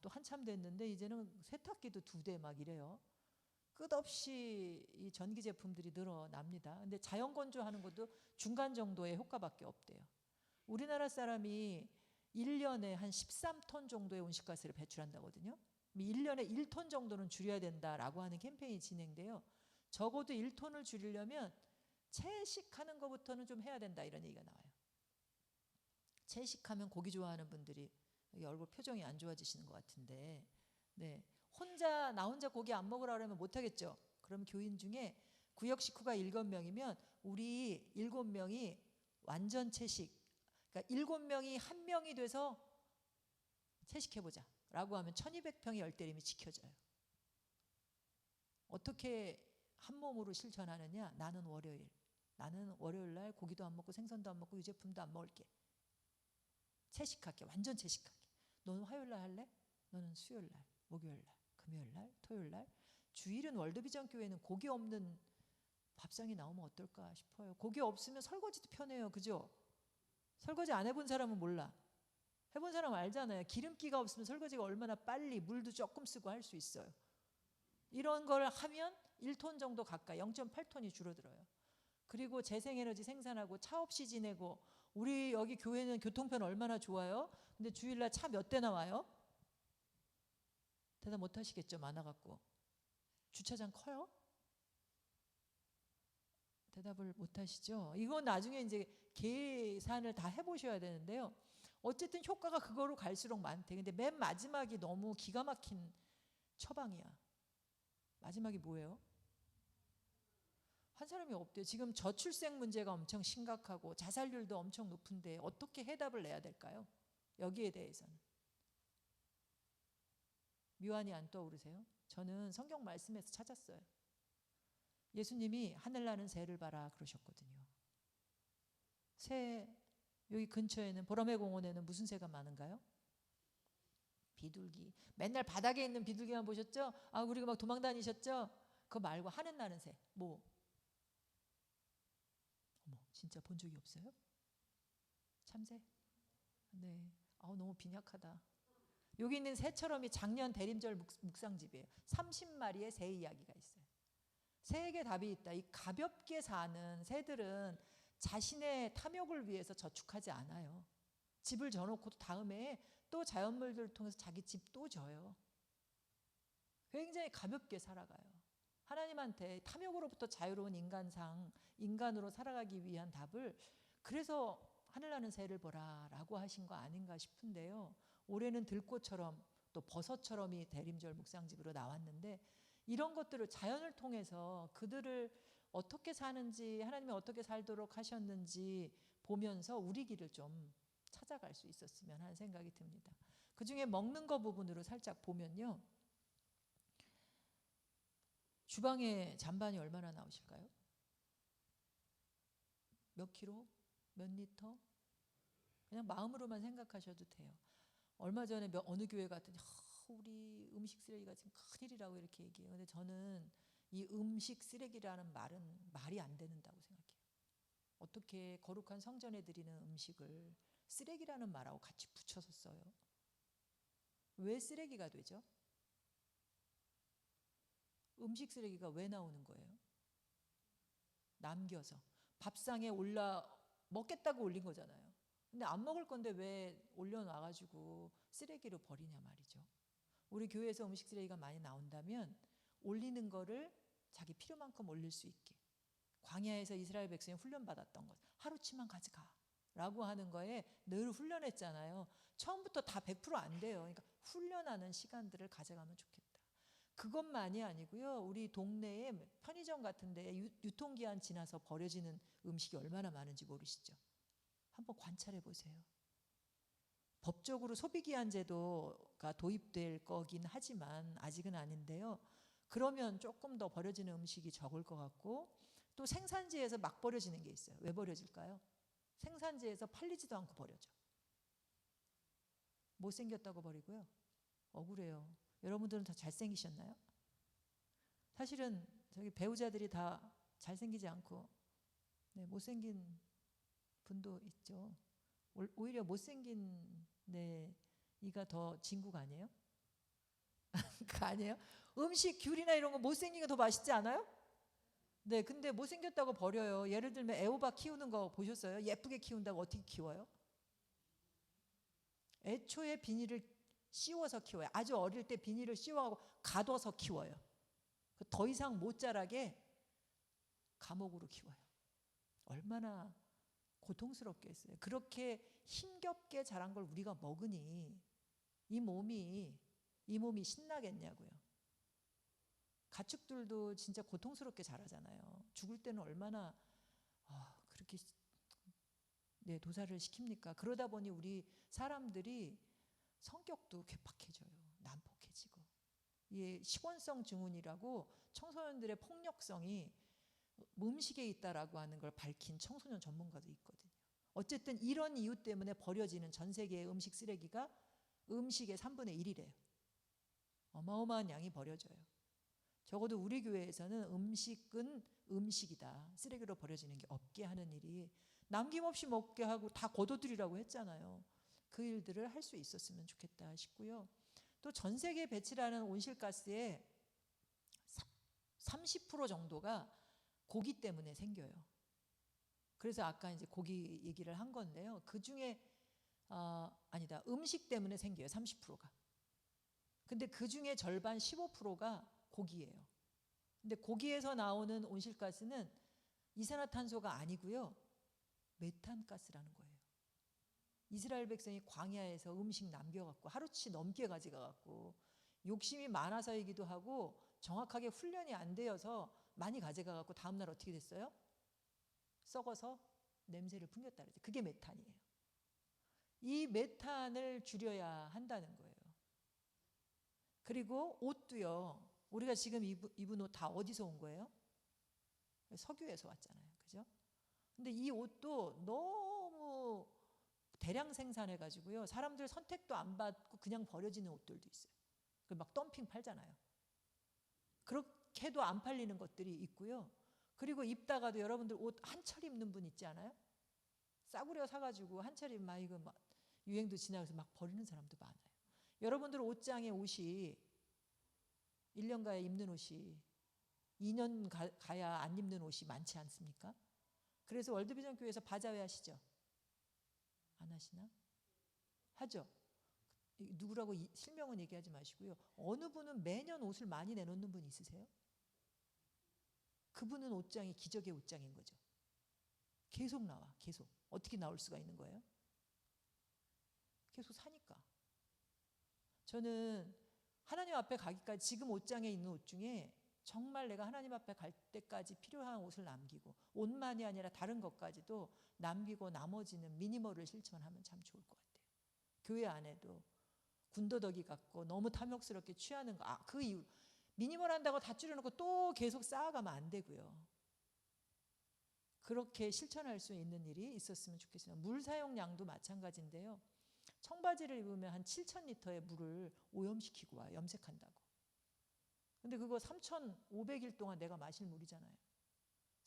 또 한참 됐는데 이제는 세탁기도 2대 막 이래요. 끝없이 이 전기 제품들이 늘어납니다. 근데 자연 건조하는 것도 중간 정도의 효과밖에 없대요. 우리나라 사람이 1년에 한 13톤 정도의 온실가스를 배출한다거든요. 1년에 1톤 정도는 줄여야 된다라고 하는 캠페인이 진행돼요. 적어도 1톤을 줄이려면 채식하는 것부터는 좀 해야 된다 이런 얘기가 나와요. 채식하면 고기 좋아하는 분들이 여기 얼굴 표정이 안 좋아지시는 것 같은데, 네, 나 혼자 고기 안 먹으라 그러면 못 하겠죠. 그럼 교인 중에 구역 식구가 7명이면 우리 7명이 완전 채식, 그러니까 7명이 한 명이 돼서 채식해보자 라고 하면 1200평의 열대림이 지켜져요. 어떻게 한 몸으로 실천하느냐? 나는 월요일 날 고기도 안 먹고 생선도 안 먹고 유제품도 안 먹을게. 채식할게. 완전 채식할게. 너는 화요일 날 할래? 너는 수요일 날, 목요일 날, 금요일 날, 토요일 날. 주일은 월드비전 교회는 고기 없는 밥상이 나오면 어떨까 싶어요. 고기 없으면 설거지도 편해요. 그죠? 설거지 안 해본 사람은 몰라. 해본 사람은 알잖아요. 기름기가 없으면 설거지가 얼마나 빨리 물도 조금 쓰고 할 수 있어요. 이런 걸 하면 1톤 정도 가까이 0.8톤이 줄어들어요. 그리고 재생에너지 생산하고 차 없이 지내고, 우리 여기 교회는 교통편 얼마나 좋아요? 근데 주일날 차 몇 대 나와요? 대답 못 하시겠죠? 많아갖고. 주차장 커요? 대답을 못 하시죠? 이건 나중에 이제 계산을 다 해보셔야 되는데요. 어쨌든 효과가 그거로 갈수록 많대. 근데 맨 마지막이 너무 기가 막힌 처방이야. 마지막이 뭐예요? 한 사람이 없대요. 지금 저출생 문제가 엄청 심각하고 자살률도 엄청 높은데 어떻게 해답을 내야 될까요? 여기에 대해서는. 묘안이 안 떠오르세요? 저는 성경 말씀에서 찾았어요. 예수님이 하늘나는 새를 봐라 그러셨거든요. 새, 여기 근처에는 보라매 공원에는 무슨 새가 많은가요? 비둘기. 맨날 바닥에 있는 비둘기만 보셨죠? 우리가 막 도망 다니셨죠? 그거 말고 하늘 나는 새. 뭐? 어머, 진짜 본 적이 없어요? 참새? 네. 너무 빈약하다. 여기 있는 새처럼이 작년 대림절 묵상집이에요. 30마리의 새 이야기가 있어요. 새에게 답이 있다. 이 가볍게 사는 새들은 자신의 탐욕을 위해서 저축하지 않아요. 집을 져놓고 다음에 또 자연물들을 통해서 자기 집 또 져요. 굉장히 가볍게 살아가요. 하나님한테 탐욕으로부터 자유로운 인간으로 살아가기 위한 답을, 그래서 하늘나는 새를 보라 라고 하신 거 아닌가 싶은데요. 올해는 들꽃처럼 또 버섯처럼이 대림절 묵상집으로 나왔는데, 이런 것들을 자연을 통해서 그들을 어떻게 사는지, 하나님이 어떻게 살도록 하셨는지 보면서 우리 길을 좀 찾아갈 수 있었으면 하는 생각이 듭니다. 그 중에 먹는 거 부분으로 살짝 보면요, 주방에 잔반이 얼마나 나오실까요? 몇 킬로? 몇 리터? 그냥 마음으로만 생각하셔도 돼요. 얼마 전에 어느 교회 갔더니 우리 음식 쓰레기가 지금 큰일이라고 이렇게 얘기해요. 근데 저는 이 음식 쓰레기라는 말은 말이 안 된다고 생각해요. 어떻게 거룩한 성전에 드리는 음식을 쓰레기라는 말하고 같이 붙여서 써요? 왜 쓰레기가 되죠? 음식 쓰레기가 왜 나오는 거예요? 남겨서 밥상에 먹겠다고 올린 거잖아요. 근데 안 먹을 건데 왜 올려놔가지고 쓰레기로 버리냐 말이죠. 우리 교회에서 음식 쓰레기가 많이 나온다면 올리는 거를 자기 필요만큼 올릴 수 있게, 광야에서 이스라엘 백성이 훈련받았던 것, 하루치만 가져가 라고 하는 거에 늘 훈련했잖아요. 처음부터 다 100% 안 돼요. 그러니까 훈련하는 시간들을 가져가면 좋겠다. 그것만이 아니고요. 우리 동네에 편의점 같은 데에 유통기한 지나서 버려지는 음식이 얼마나 많은지 모르시죠? 한번 관찰해 보세요. 법적으로 소비기한 제도가 도입될 거긴 하지만 아직은 아닌데요. 그러면 조금 더 버려지는 음식이 적을 것 같고, 또 생산지에서 막 버려지는 게 있어요. 왜 버려질까요? 생산지에서 팔리지도 않고 버려져. 못생겼다고 버리고요. 억울해요. 여러분들은 다 잘생기셨나요? 사실은 저기 배우자들이 다 잘생기지 않고 못생긴 분도 있죠. 오히려 못생긴 이가 더 진국 아니에요? 그 아니에요? 음식 귤이나 이런 거 못생긴 게 더 맛있지 않아요? 네, 근데 못생겼다고 버려요. 예를 들면 애호박 키우는 거 보셨어요? 예쁘게 키운다고 어떻게 키워요? 애초에 비닐을 씌워서 키워요. 아주 어릴 때 비닐을 씌워가고 가둬서 키워요. 더 이상 못 자라게 감옥으로 키워요. 얼마나 고통스럽겠어요. 그렇게 힘겹게 자란 걸 우리가 먹으니 이 몸이 신나겠냐고요. 가축들도 진짜 고통스럽게 자라잖아요. 죽을 때는 얼마나 그렇게 도살을 시킵니까? 그러다 보니 우리 사람들이 성격도 괴팍해져요. 난폭해지고. 이 식원성 증후군이라고 청소년들의 폭력성이 음식에 있다라고 하는 걸 밝힌 청소년 전문가도 있거든요. 어쨌든 이런 이유 때문에 버려지는 전 세계의 음식 쓰레기가 음식의 3분의 1이래요. 어마어마한 양이 버려져요. 적어도 우리 교회에서는 음식은 음식이다, 쓰레기로 버려지는 게 없게 하는 일이, 남김없이 먹게 하고 다 거둬들이라고 했잖아요. 그 일들을 할 수 있었으면 좋겠다 싶고요. 또 전 세계에 배출하는 온실가스의 30% 정도가 고기 때문에 생겨요. 그래서 아까 이제 고기 얘기를 한 건데요. 그 중에 아니다, 음식 때문에 생겨요. 30%가. 근데 그 중에 절반 15%가 고기예요. 근데 고기에서 나오는 온실가스는 이산화탄소가 아니고요, 메탄가스라는 거예요. 이스라엘 백성이 광야에서 음식 남겨갖고 하루치 넘게 가져가갖고 욕심이 많아서이기도 하고 정확하게 훈련이 안 되어서 많이 가져가갖고 다음날 어떻게 됐어요? 썩어서 냄새를 풍겼다 그러죠. 그게 메탄이에요. 이 메탄을 줄여야 한다는 거예요. 그리고 옷도요. 우리가 지금 입은 옷 다 어디서 온 거예요? 석유에서 왔잖아요. 그죠? 근데 이 옷도 너무 대량 생산해가지고요. 사람들 선택도 안 받고 그냥 버려지는 옷들도 있어요. 막 덤핑 팔잖아요. 그렇게도 안 팔리는 것들이 있고요. 그리고 입다가도 여러분들 옷 한 철 입는 분 있지 않아요? 싸구려 사가지고 한 철 입으면 이거 막 유행도 지나가서 막 버리는 사람도 많아요. 여러분들 옷장에 옷이 1년 가야 입는 옷이 2년 가야 안 입는 옷이 많지 않습니까? 그래서 월드비전 교회에서 바자회 하시죠? 안 하시나? 하죠? 누구라고 실명은 얘기하지 마시고요. 어느 분은 매년 옷을 많이 내놓는 분 있으세요? 그분은 옷장이 기적의 옷장인 거죠. 계속 나와, 계속. 어떻게 나올 수가 있는 거예요? 계속 사니까. 저는 하나님 앞에 가기까지 지금 옷장에 있는 옷 중에 정말 내가 하나님 앞에 갈 때까지 필요한 옷을 남기고, 옷만이 아니라 다른 것까지도 남기고 나머지는 미니멀을 실천하면 참 좋을 것 같아요. 교회 안에도 군더더기 같고 너무 탐욕스럽게 취하는 거, 그 이유, 미니멀 한다고 다 줄여놓고 또 계속 쌓아가면 안 되고요. 그렇게 실천할 수 있는 일이 있었으면 좋겠습니다. 물 사용량도 마찬가지인데요. 청바지를 입으면 한 7,000리터의 물을 오염시키고 와요. 염색한다고. 근데 그거 3,500일 동안 내가 마실 물이잖아요.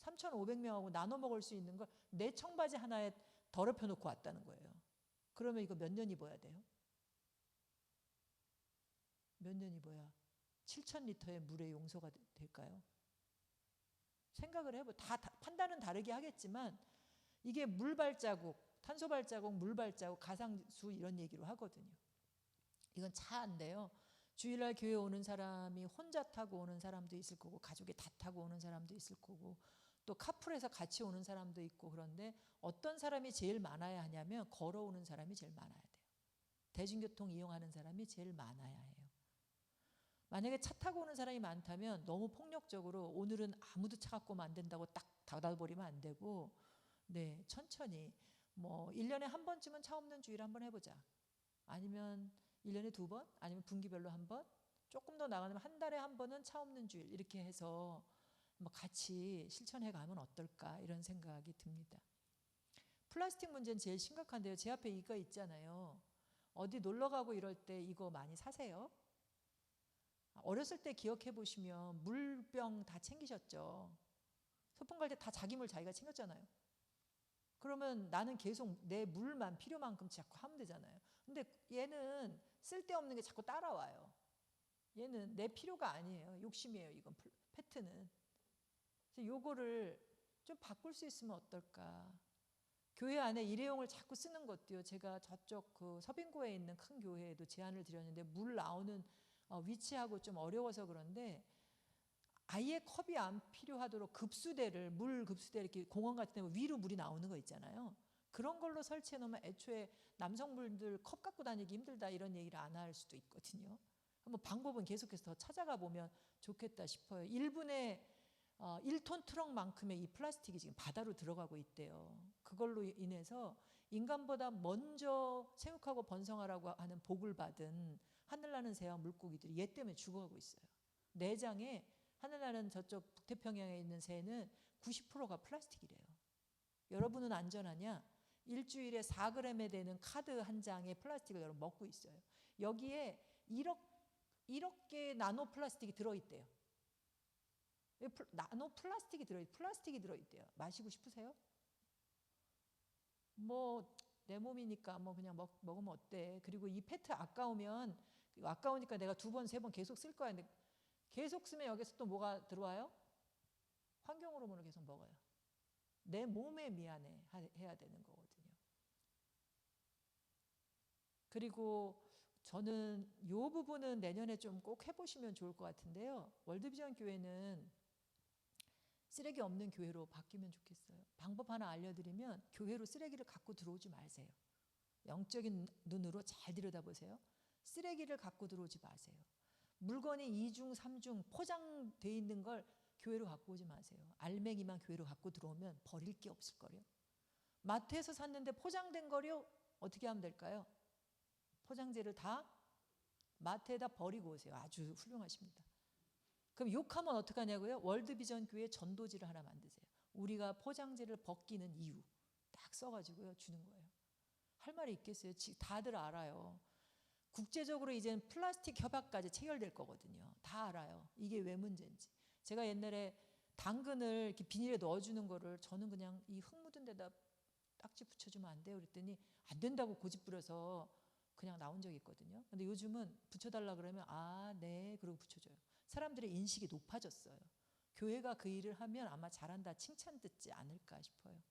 3,500명하고 나눠 먹을 수 있는 걸 내 청바지 하나에 더럽혀 놓고 왔다는 거예요. 그러면 이거 몇 년 입어야 돼요? 몇 년 입어야 7,000리터의 물의 용서가 될까요? 생각을 해보. 다 판단은 다르게 하겠지만 이게 물 발자국, 탄소 발자국, 물 발자국, 가상수 이런 얘기로 하거든요. 이건 차인데요. 주일날 교회 오는 사람이 혼자 타고 오는 사람도 있을 거고 가족이 다 타고 오는 사람도 있을 거고 또 카풀해서 같이 오는 사람도 있고 그런데 어떤 사람이 제일 많아야 하냐면 걸어오는 사람이 제일 많아야 돼요. 대중교통 이용하는 사람이 제일 많아야 해요. 만약에 차 타고 오는 사람이 많다면 너무 폭력적으로 오늘은 아무도 차 갖고 오면 안 된다고 딱 닫아버리면 안 되고 네, 천천히 뭐 1년에 한 번쯤은 차 없는 주일 한번 해보자. 아니면 1년에 2번 아니면 분기별로 한 번 조금 더 나가면 한 달에 한 번은 차 없는 주일 이렇게 해서 뭐 같이 실천해 가면 어떨까 이런 생각이 듭니다. 플라스틱 문제는 제일 심각한데요. 제 앞에 이거 있잖아요. 어디 놀러 가고 이럴 때 이거 많이 사세요? 어렸을 때 기억해 보시면 물병 다 챙기셨죠. 소풍 갈 때 다 자기 물 자기가 챙겼잖아요. 그러면 나는 계속 내 물만 필요만큼 자꾸 하면 되잖아요. 근데 얘는 쓸데없는 게 자꾸 따라와요. 얘는 내 필요가 아니에요. 욕심이에요. 이건 페트는. 그래서 요거를 좀 바꿀 수 있으면 어떨까. 교회 안에 일회용을 자꾸 쓰는 것도요. 제가 저쪽 그 서빙고에 있는 큰 교회에도 제안을 드렸는데 물 나오는 위치하고 좀 어려워서 그런데 아예 컵이 안 필요하도록 급수대를 물 급수대 이렇게 공원 같은 데 위로 물이 나오는 거 있잖아요. 그런 걸로 설치해 놓으면 애초에 남성분들 컵 갖고 다니기 힘들다 이런 얘기를 안 할 수도 있거든요. 한번 방법은 계속해서 더 찾아가 보면 좋겠다 싶어요. 1분에 1톤 트럭만큼의 이 플라스틱이 지금 바다로 들어가고 있대요. 그걸로 인해서 인간보다 먼저 생육하고 번성하라고 하는 복을 받은 하늘나는 새와 물고기들이 얘 때문에 죽어가고 있어요. 내장에 하늘나는 저쪽 북태평양에 있는 새는 90%가 플라스틱이래요. 여러분은 안전하냐? 일주일에 4g에 되는 카드 한 장의 플라스틱을 여러분 먹고 있어요. 여기에 1억 개의 나노 플라스틱이 들어있대요. 나노 플라스틱이 들어있대요. 마시고 싶으세요? 뭐 내 몸이니까 뭐 그냥 먹으면 어때? 그리고 이 페트 아까우니까 내가 2번, 3번 계속 쓸 거야. 근데 계속 쓰면 여기서 또 뭐가 들어와요? 환경 호르몬을 계속 먹어요. 내 몸에 미안해 해야 되는 거거든요. 그리고 저는 이 부분은 내년에 좀 꼭 해보시면 좋을 것 같은데요. 월드비전 교회는 쓰레기 없는 교회로 바뀌면 좋겠어요. 방법 하나 알려드리면 교회로 쓰레기를 갖고 들어오지 마세요. 영적인 눈으로 잘 들여다보세요. 쓰레기를 갖고 들어오지 마세요. 물건이 2중, 3중 포장되어 있는 걸 교회로 갖고 오지 마세요. 알맹이만 교회로 갖고 들어오면 버릴 게 없을 거요. 마트에서 샀는데 포장된 거요 어떻게 하면 될까요? 포장재를 다 마트에다 버리고 오세요. 아주 훌륭하십니다. 그럼 욕하면 어떡하냐고요? 월드비전 교회 전도지를 하나 만드세요. 우리가 포장재를 벗기는 이유 딱 써가지고요 주는 거예요. 할 말이 있겠어요? 다들 알아요. 국제적으로 이제는 플라스틱 협약까지 체결될 거거든요. 다 알아요. 이게 왜 문제인지. 제가 옛날에 당근을 이렇게 비닐에 넣어주는 거를 저는 그냥 이 흙 묻은 데다 딱지 붙여주면 안 돼요. 그랬더니 안 된다고 고집부려서 그냥 나온 적이 있거든요. 근데 요즘은 붙여달라 그러면 아, 네 그러고 붙여줘요. 사람들의 인식이 높아졌어요. 교회가 그 일을 하면 아마 잘한다 칭찬 듣지 않을까 싶어요.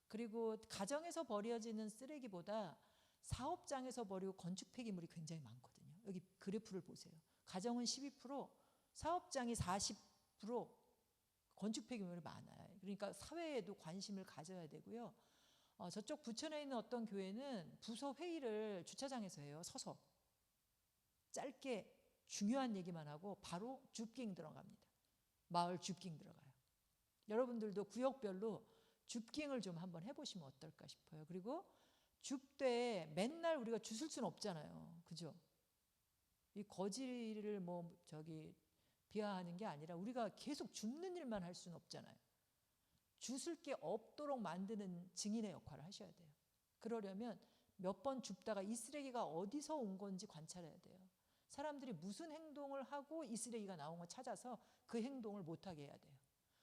그리고 가정에서 버려지는 쓰레기보다 사업장에서 버리고 건축 폐기물이 굉장히 많거든요. 여기 그래프를 보세요. 가정은 12%, 사업장이 40%, 건축 폐기물이 많아요. 그러니까 사회에도 관심을 가져야 되고요. 저쪽 부천에 있는 어떤 교회는 부서 회의를 주차장에서 해요. 서서. 짧게 중요한 얘기만 하고 바로 줍깅 들어갑니다. 마을 줍깅 들어가요. 여러분들도 구역별로 줍깅을 좀 한번 해보시면 어떨까 싶어요. 그리고 줍때 맨날 우리가 주술 수는 없잖아요. 그죠? 이 거지를 비하하는 게 아니라 우리가 계속 줍는 일만 할 수는 없잖아요. 주술 게 없도록 만드는 증인의 역할을 하셔야 돼요. 그러려면 몇 번 줍다가 이 쓰레기가 어디서 온 건지 관찰해야 돼요. 사람들이 무슨 행동을 하고 이 쓰레기가 나온 걸 찾아서 그 행동을 못하게 해야 돼요.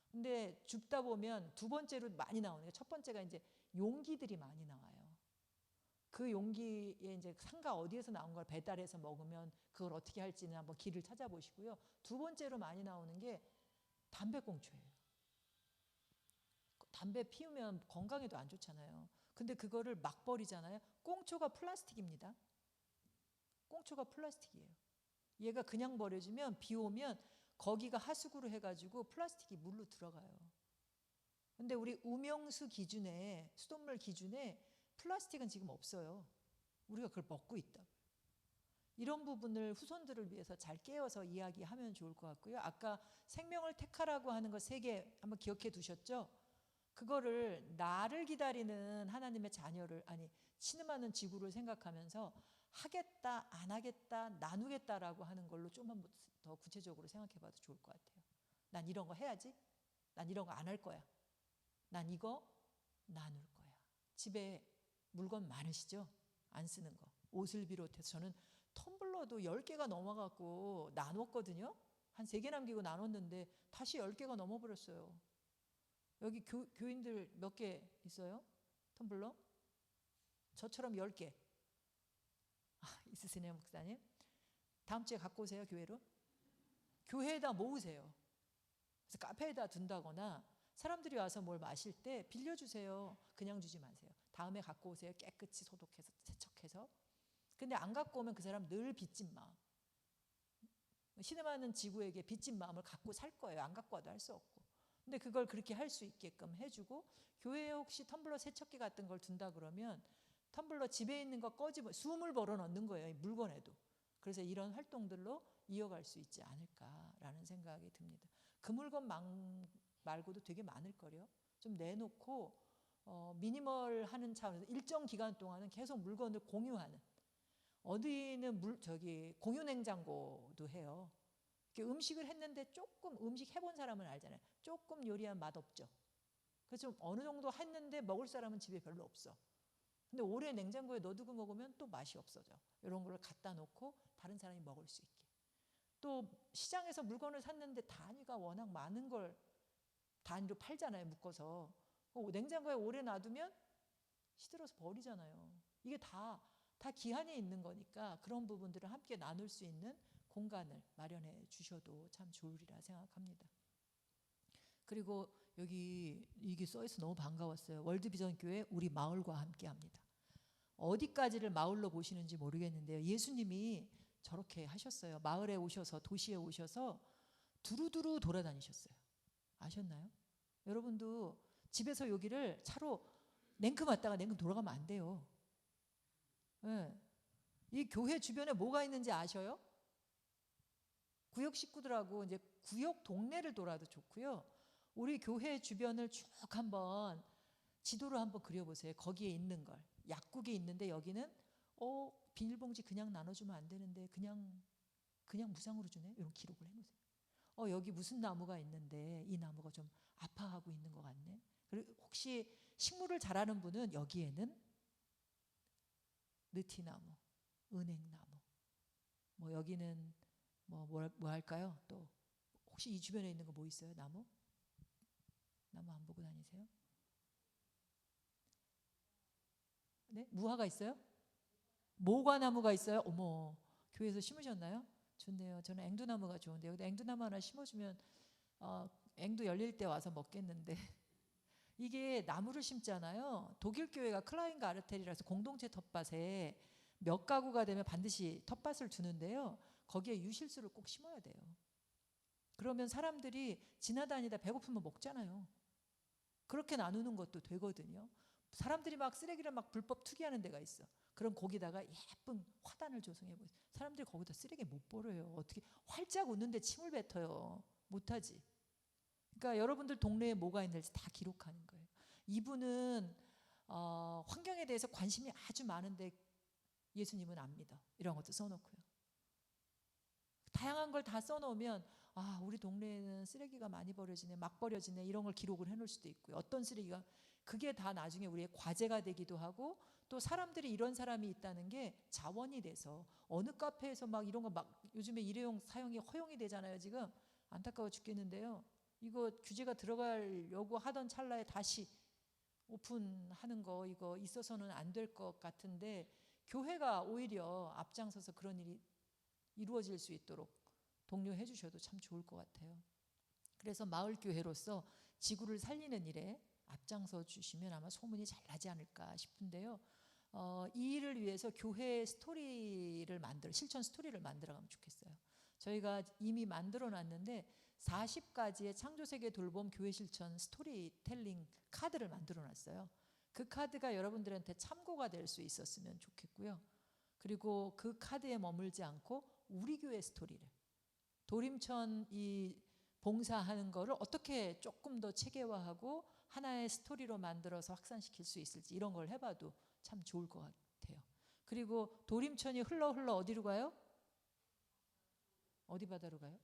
근데 줍다 보면 두 번째로 많이 나오는 게, 첫 번째가 이제 용기들이 많이 나와요. 그 용기에 이제 상가 어디에서 나온 걸 배달해서 먹으면 그걸 어떻게 할지는 한번 길을 찾아보시고요. 두 번째로 많이 나오는 게 담배꽁초예요. 담배 피우면 건강에도 안 좋잖아요. 근데 그거를 막 버리잖아요. 꽁초가 플라스틱입니다. 꽁초가 플라스틱이에요. 얘가 그냥 버려지면 비 오면 거기가 하수구로 해가지고 플라스틱이 물로 들어가요. 근데 우리 우명수 기준에, 수돗물 기준에 플라스틱은 지금 없어요. 우리가 그걸 먹고 있다. 이런 부분을 후손들을 위해서 잘 깨워서 이야기하면 좋을 것 같고요. 아까 생명을 택하라고 하는 거 3개 한번 기억해 두셨죠? 그거를 나를 기다리는 하나님의 자녀를, 아니 신음하는 지구를 생각하면서 하겠다, 안 하겠다, 나누겠다라고 하는 걸로 좀만 더 구체적으로 생각해 봐도 좋을 것 같아요. 난 이런 거 해야지. 난 이런 거 안 할 거야. 난 이거 나눌 거야. 집에 물건 많으시죠? 안 쓰는 거. 옷을 비롯해서 저는 텀블러도 10개가 넘어갖고 나눴거든요. 한 3개 남기고 나눴는데 다시 10개가 넘어버렸어요. 여기 교인들 몇 개 있어요? 텀블러? 저처럼 10개. 있으시네요, 목사님. 다음 주에 갖고 오세요, 교회로. 교회에다 모으세요. 그래서 카페에다 둔다거나 사람들이 와서 뭘 마실 때 빌려주세요. 그냥 주지 마세요. 다음에 갖고 오세요. 깨끗이 소독해서 세척해서. 근데 안 갖고 오면 그 사람 늘 빚진 마음, 신음하는 지구에게 빚진 마음을 갖고 살 거예요. 안 갖고 와도 할 수 없고. 근데 그걸 그렇게 할 수 있게끔 해주고, 교회에 혹시 텀블러 세척기 같은 걸 둔다 그러면 텀블러 집에 있는 거 꺼집어 숨을 벌어 넣는 거예요, 이 물건에도. 그래서 이런 활동들로 이어갈 수 있지 않을까라는 생각이 듭니다. 그 물건 말고도 되게 많을 거요. 좀 내놓고 미니멀 하는 차원에서 일정 기간 동안은 계속 물건을 공유하는. 어디는 공유 냉장고도 해요. 음식을 했는데 조금, 음식 해본 사람은 알잖아요. 조금 요리한 맛 없죠. 그래서 좀 어느 정도 했는데 먹을 사람은 집에 별로 없어. 근데 오래 냉장고에 넣어두고 먹으면 또 맛이 없어져. 이런 걸 갖다 놓고 다른 사람이 먹을 수 있게. 또 시장에서 물건을 샀는데 단위가 워낙 많은 걸 단위로 팔잖아요, 묶어서. 냉장고에 오래 놔두면 시들어서 버리잖아요. 이게 다 기한이 있는 거니까 그런 부분들을 함께 나눌 수 있는 공간을 마련해 주셔도 참 좋으리라 생각합니다. 그리고 여기 이게 써있어 너무 반가웠어요. 월드비전교회 우리 마을과 함께합니다. 어디까지를 마을로 보시는지 모르겠는데요. 예수님이 저렇게 하셨어요. 마을에 오셔서, 도시에 오셔서 두루두루 돌아다니셨어요. 아셨나요? 여러분도 집에서 여기를 차로 냉큼 왔다가 냉큼 돌아가면 안 돼요. 네. 이 교회 주변에 뭐가 있는지 아셔요? 구역 식구들하고 이제 구역 동네를 돌아도 좋고요. 우리 교회 주변을 쭉 한번 지도로 한번 그려보세요. 거기에 있는 걸. 약국이 있는데 여기는 비닐봉지 그냥 나눠주면 안 되는데 그냥 무상으로 주네. 이런 기록을 해놓으세요. 여기 무슨 나무가 있는데 이 나무가 좀 아파하고 있는 것 같네. 그리고 혹시 식물을 잘하는 분은 여기에는 느티나무, 은행나무, 뭐 여기는 뭐 할까요? 또 혹시 이 주변에 있는 거 뭐 있어요? 나무 안 보고 다니세요? 네? 무화과 있어요? 모과나무가 있어요? 어머, 교회에서 심으셨나요? 좋네요. 저는 앵두나무가 좋은데 여기다 앵두나무 하나 심어주면 앵두 열릴 때 와서 먹겠는데. 이게 나무를 심잖아요. 독일 교회가 클라인 가르텔이라서 공동체 텃밭에 몇 가구가 되면 반드시 텃밭을 두는데요. 거기에 유실수를 꼭 심어야 돼요. 그러면 사람들이 지나다니다 배고프면 먹잖아요. 그렇게 나누는 것도 되거든요. 사람들이 막 쓰레기를 막 불법 투기하는 데가 있어. 그럼 거기다가 예쁜 화단을 조성해 보세요. 사람들이 거기다 쓰레기 못 버려요. 어떻게 활짝 웃는데 침을 뱉어요. 못하지. 그러니까 여러분들 동네에 뭐가 있는지 다 기록하는 거예요. 이분은 환경에 대해서 관심이 아주 많은데 예수님은 안 믿어. 이런 것도 써놓고요. 다양한 걸 다 써놓으면 우리 동네에는 쓰레기가 많이 버려지네, 막 버려지네, 이런 걸 기록을 해놓을 수도 있고요. 어떤 쓰레기가, 그게 다 나중에 우리의 과제가 되기도 하고, 또 사람들이 이런 사람이 있다는 게 자원이 돼서 어느 카페에서 막 이런 거 막 요즘에 일회용 사용이 허용이 되잖아요. 지금 안타까워 죽겠는데요. 이거 규제가 들어가려고 하던 찰나에 다시 오픈하는 거, 이거 있어서는 안 될 것 같은데, 교회가 오히려 앞장서서 그런 일이 이루어질 수 있도록 독려해 주셔도 참 좋을 것 같아요. 그래서 마을교회로서 지구를 살리는 일에 앞장서 주시면 아마 소문이 잘 나지 않을까 싶은데요. 이 일을 위해서 교회 스토리를 실천 스토리를 만들어가면 좋겠어요. 저희가 이미 만들어 놨는데 40가지의 창조세계 돌봄 교회 실천 스토리텔링 카드를 만들어 놨어요. 그 카드가 여러분들한테 참고가 될 수 있었으면 좋겠고요. 그리고 그 카드에 머물지 않고 우리 교회 스토리를, 도림천 이 봉사하는 거를 어떻게 조금 더 체계화하고 하나의 스토리로 만들어서 확산시킬 수 있을지, 이런 걸 해봐도 참 좋을 것 같아요. 그리고 도림천이 흘러 어디로 가요? 어디 바다로 가요?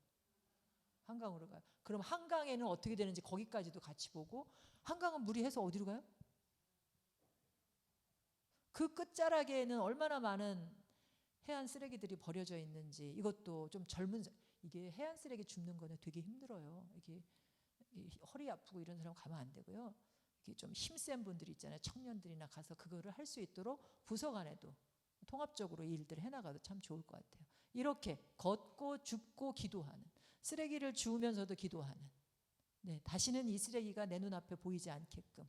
한강으로 가요. 그럼 한강에는 어떻게 되는지 거기까지도 같이 보고, 한강은 물이 해서 어디로 가요? 그 끝자락에는 얼마나 많은 해안 쓰레기들이 버려져 있는지, 이것도 좀 이게 해안 쓰레기 줍는 거는 되게 힘들어요. 이게 허리 아프고 이런 사람 가면 안 되고요. 이게 좀 힘센 분들이 있잖아요. 청년들이나 가서 그거를 할 수 있도록 부서 간에도 통합적으로 이 일들을 해나가도 참 좋을 것 같아요. 이렇게 걷고 줍고 기도하는, 쓰레기를 주우면서도 기도하는, 다시는 이 쓰레기가 내 눈앞에 보이지 않게끔.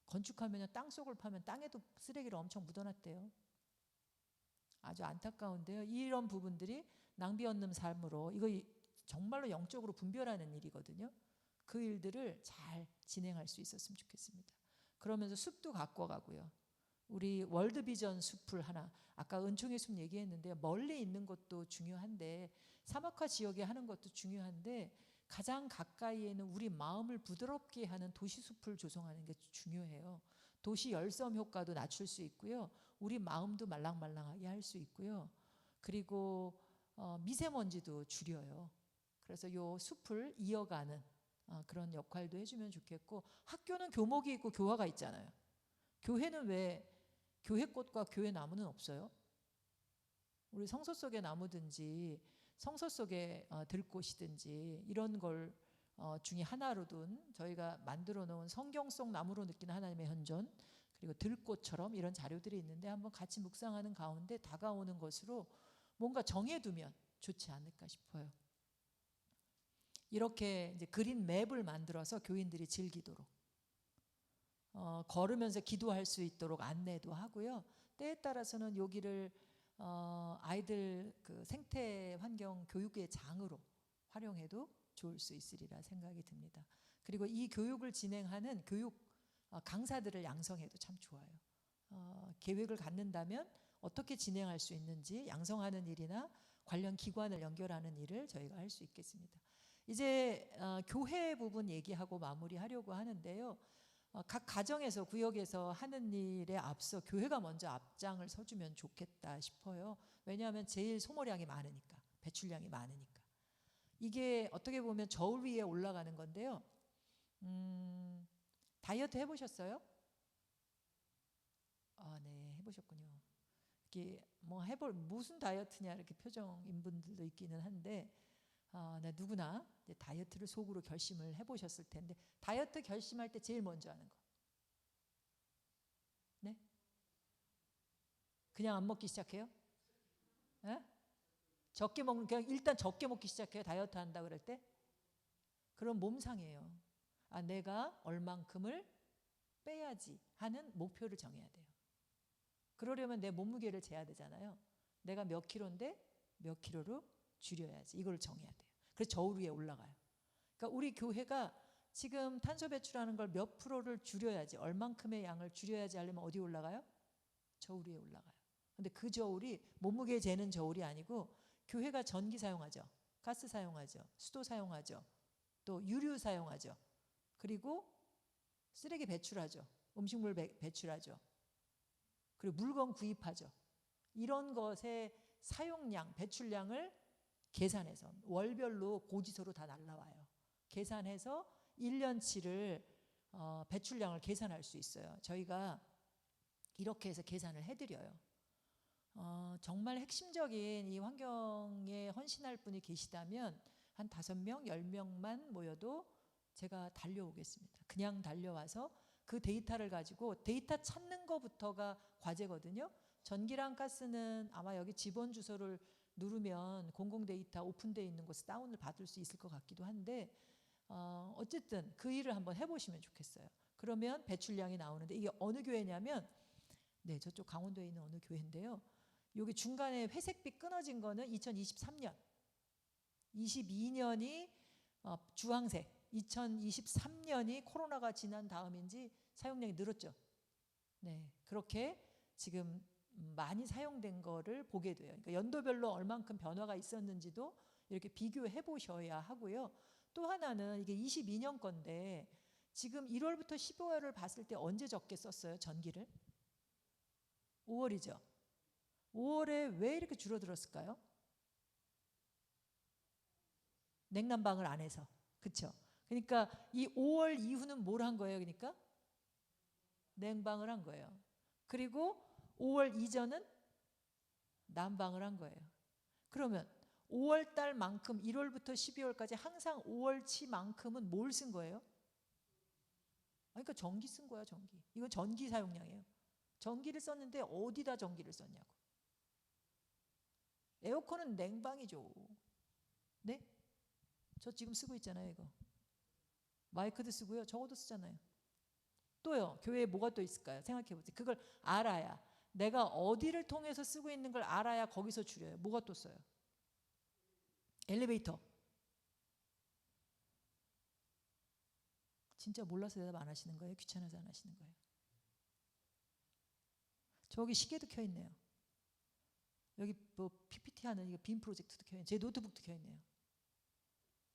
건축하면 땅속을 파면 땅에도 쓰레기를 엄청 묻어놨대요. 아주 안타까운데요. 이런 부분들이 낭비 없는 삶으로, 이거 정말로 영적으로 분별하는 일이거든요. 그 일들을 잘 진행할 수 있었으면 좋겠습니다. 그러면서 숲도 갖고 가고요. 우리 월드비전 숲을 하나, 아까 은총의 숲 얘기했는데 멀리 있는 것도 중요한데, 사막화 지역에 하는 것도 중요한데, 가장 가까이에는 우리 마음을 부드럽게 하는 도시숲을 조성하는 게 중요해요. 도시 열섬 효과도 낮출 수 있고요. 우리 마음도 말랑말랑하게 할 수 있고요. 그리고 미세먼지도 줄여요. 그래서 요 숲을 이어가는 그런 역할도 해주면 좋겠고, 학교는 교목이 있고 교화가 있잖아요. 교회는 왜 교회꽃과 교회 나무는 없어요? 우리 성서 속의 나무든지 성서 속의 들꽃이든지 이런 걸 중에 하나로든 저희가 만들어 놓은 성경 속 나무로 느끼는 하나님의 현존, 그리고 들꽃처럼 이런 자료들이 있는데, 한번 같이 묵상하는 가운데 다가오는 것으로 뭔가 정해두면 좋지 않을까 싶어요. 이렇게 이제 그린 맵을 만들어서 교인들이 즐기도록, 걸으면서 기도할 수 있도록 안내도 하고요. 때에 따라서는 여기를 아이들 그 생태 환경 교육의 장으로 활용해도 좋을 수 있으리라 생각이 듭니다. 그리고 이 교육을 진행하는 교육 강사들을 양성해도 참 좋아요. 계획을 갖는다면 어떻게 진행할 수 있는지 양성하는 일이나 관련 기관을 연결하는 일을 저희가 할 수 있겠습니다. 이제 교회 부분 얘기하고 마무리하려고 하는데요. 각 가정에서 구역에서 하는 일에 앞서 교회가 먼저 앞장을 서주면 좋겠다 싶어요. 왜냐하면 제일 소모량이 많으니까, 배출량이 많으니까. 이게 어떻게 보면 저울 위에 올라가는 건데요. 다이어트 해보셨어요? 네, 해보셨군요. 이게 뭐 무슨 다이어트냐 이렇게 표정인 분들도 있기는 한데, 누구나 이제 다이어트를 속으로 결심을 해보셨을 텐데, 다이어트 결심할 때 제일 먼저 하는 거, 네? 그냥 안 먹기 시작해요? 네? 적게 먹는, 그냥 일단 적게 먹기 시작해요. 다이어트 한다 그럴 때? 그럼 몸상이에요. 내가 얼만큼을 빼야지 하는 목표를 정해야 돼요. 그러려면 내 몸무게를 재야 되잖아요. 내가 몇 킬로인데 몇 킬로로 줄여야지, 이걸 정해야 돼요. 그래서 저울 위에 올라가요. 그러니까 우리 교회가 지금 탄소 배출하는 걸 몇 프로를 줄여야지, 얼만큼의 양을 줄여야지 하려면 어디 올라가요? 저울 위에 올라가요. 근데 그 저울이 몸무게 재는 저울이 아니고, 교회가 전기 사용하죠, 가스 사용하죠, 수도 사용하죠, 또 유류 사용하죠, 그리고 쓰레기 배출하죠, 음식물 배출하죠, 그리고 물건 구입하죠. 이런 것의 사용량, 배출량을 계산해서 월별로 고지서로 다 날라와요. 계산해서 1년치를 배출량을 계산할 수 있어요. 저희가 이렇게 해서 계산을 해드려요. 정말 핵심적인 이 환경에 헌신할 분이 계시다면 한 5명, 10명만 모여도 제가 달려오겠습니다. 그냥 달려와서 그 데이터를 가지고 데이터 찾는 것부터가 과제거든요. 전기랑 가스는 아마 여기 지번 주소를 누르면 공공 데이터 오픈되어 있는 곳에 다운을 받을 수 있을 것 같기도 한데 어쨌든 그 일을 한번 해보시면 좋겠어요. 그러면 배출량이 나오는데 이게 어느 교회냐면 네, 저쪽 강원도에 있는 어느 교회인데요. 여기 중간에 회색빛 끊어진 거는 2023년, 22년이 주황색, 2023년이 코로나가 지난 다음인지 사용량이 늘었죠. 네, 그렇게 지금 많이 사용된 거를 보게 돼요. 그러니까 연도별로 얼만큼 변화가 있었는지도 이렇게 비교해 보셔야 하고요. 또 하나는 이게 22년 건데 지금 1월부터 15월을 봤을 때 언제 적게 썼어요? 전기를? 5월이죠. 5월에 왜 이렇게 줄어들었을까요? 냉난방을 안 해서. 그렇죠? 그러니까 이 5월 이후는 뭘 한 거예요? 그러니까 냉방을 한 거예요. 그리고 5월 이전은 난방을 한 거예요. 그러면 5월 달만큼 1월부터 12월까지 항상 5월치만큼은 뭘 쓴 거예요? 그러니까 전기 쓴 거야, 전기. 이건 전기 사용량이에요. 전기를 썼는데 어디다 전기를 썼냐고. 에어컨은 냉방이죠. 네? 저 지금 쓰고 있잖아요, 이거. 마이크도 쓰고요. 저것도 쓰잖아요. 또요. 교회에 뭐가 또 있을까요? 생각해 보세요. 그걸 알아야, 내가 어디를 통해서 쓰고 있는 걸 알아야 거기서 줄여요. 뭐가 또 써요? 엘리베이터. 진짜 몰라서 대답 안 하시는 거예요? 귀찮아서 안 하시는 거예요? 저기 시계도 켜 있네요. 여기 뭐 PPT 하는 이거 빔 프로젝트도 켜 있네요. 제 노트북도 켜 있네요.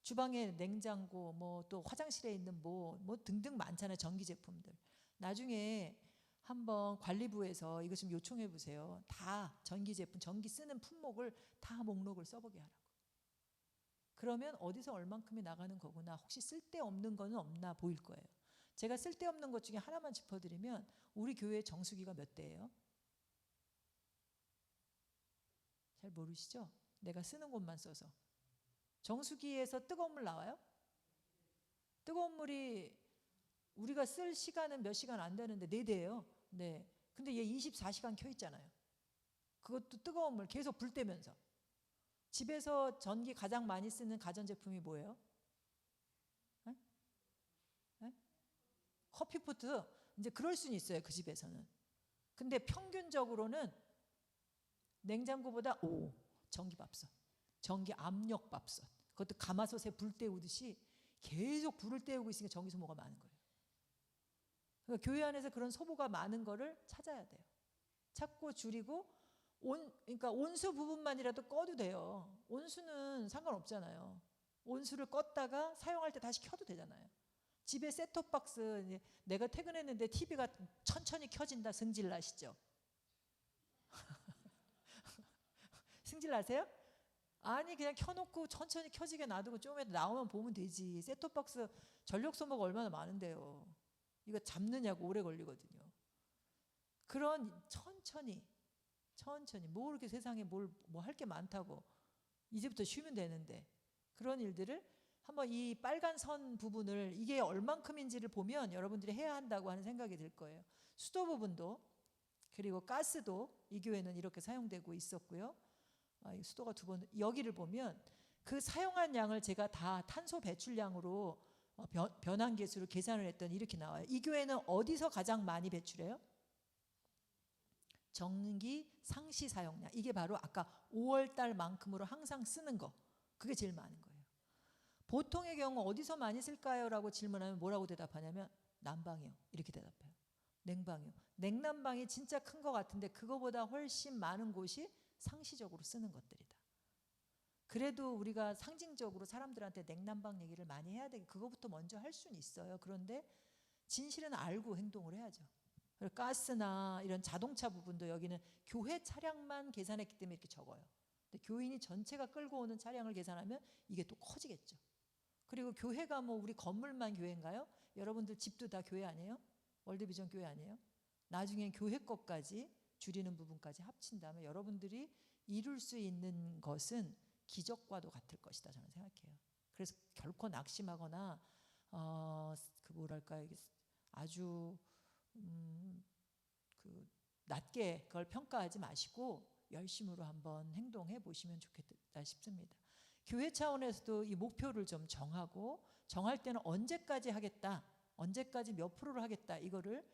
주방에 냉장고, 뭐 또 화장실에 있는 뭐 등등 많잖아요. 전기 제품들. 나중에 한번 관리부에서 이것 좀 요청해 보세요. 다 전기 제품, 전기 쓰는 품목을 다 목록을 써보게 하라고. 그러면 어디서 얼만큼이 나가는 거구나. 혹시 쓸데없는 거는 없나 보일 거예요. 제가 쓸데없는 것 중에 하나만 짚어드리면 우리 교회 정수기가 몇 대예요? 잘 모르시죠? 내가 쓰는 곳만 써서. 정수기에서 뜨거운 물 나와요? 뜨거운 물이 우리가 쓸 시간은 몇 시간 안 되는데 4대예요. 네. 근데 얘 24시간 켜 있잖아요. 그것도 뜨거운 물 계속 불 때면서. 집에서 전기 가장 많이 쓰는 가전제품이 뭐예요? 네? 네? 커피포트. 이제 그럴 수는 있어요. 그 집에서는. 근데 평균적으로는 냉장고보다 전기밥솥, 전기 압력밥솥, 그것도 가마솥에 불 때우듯이 계속 불을 때우고 있으니까 전기 소모가 많은 거예요. 그러니까 교회 안에서 그런 소모가 많은 거를 찾아야 돼요. 찾고 줄이고 그러니까 온수 부분만이라도 꺼도 돼요. 온수는 상관없잖아요. 온수를 껐다가 사용할 때 다시 켜도 되잖아요. 집에 셋톱박스, 내가 퇴근했는데 TV가 천천히 켜진다 승질 나시죠? 승질 나세요? 아니 그냥 켜놓고 천천히 켜지게 놔두고 좀에도 나오면 보면 되지. 셋톱박스 전력 소모가 얼마나 많은데요. 이거 잡느냐고 오래 걸리거든요. 그런 천천히 뭐 이렇게 세상에 뭐 할 게 많다고 이제부터 쉬면 되는데 그런 일들을 한번 이 빨간 선 부분을 이게 얼만큼인지를 보면 여러분들이 해야 한다고 하는 생각이 들 거예요. 수도 부분도 그리고 가스도 이 교회는 이렇게 사용되고 있었고요. 수도가 2번 여기를 보면 그 사용한 양을 제가 다 탄소 배출량으로 변환계수를 계산을 했더니 이렇게 나와요. 이 교회는 어디서 가장 많이 배출해요? 전기 상시 사용량. 이게 바로 아까 5월 달만큼으로 항상 쓰는 거. 그게 제일 많은 거예요. 보통의 경우 어디서 많이 쓸까요? 라고 질문하면 뭐라고 대답하냐면 난방이요. 이렇게 대답해요. 냉방이요. 냉난방이 진짜 큰 것 같은데 그거보다 훨씬 많은 곳이 상시적으로 쓰는 것들이다. 그래도 우리가 상징적으로 사람들한테 냉난방 얘기를 많이 해야 되고 그거부터 먼저 할 수는 있어요. 그런데 진실은 알고 행동을 해야죠. 가스나 이런 자동차 부분도 여기는 교회 차량만 계산했기 때문에 이렇게 적어요. 근데 교인이 전체가 끌고 오는 차량을 계산하면 이게 또 커지겠죠. 그리고 교회가 뭐 우리 건물만 교회인가요? 여러분들 집도 다 교회 아니에요? 월드비전 교회 아니에요? 나중엔 교회 것까지 줄이는 부분까지 합친다면 여러분들이 이룰 수 있는 것은 기적과도 같을 것이다 저는 생각해요. 그래서 결코 낙심하거나 그 뭐랄까 아주 그 낮게 그걸 평가하지 마시고 열심으로 한번 행동해 보시면 좋겠다 싶습니다. 교회 차원에서도 이 목표를 좀 정하고 정할 때는 언제까지 하겠다, 언제까지 몇 프로를 하겠다 이거를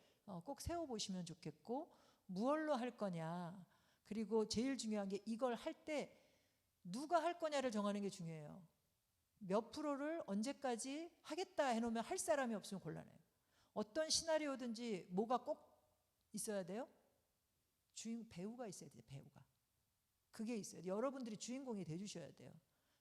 꼭 세워보시면 좋겠고 무얼로 할 거냐 그리고 제일 중요한 게 이걸 할 때 누가 할 거냐를 정하는 게 중요해요. 몇 프로를 언제까지 하겠다 해놓으면 할 사람이 없으면 곤란해요. 어떤 시나리오든지 뭐가 꼭 있어야 돼요? 배우가 있어야 돼요. 배우가. 그게 있어요. 여러분들이 주인공이 돼주셔야 돼요.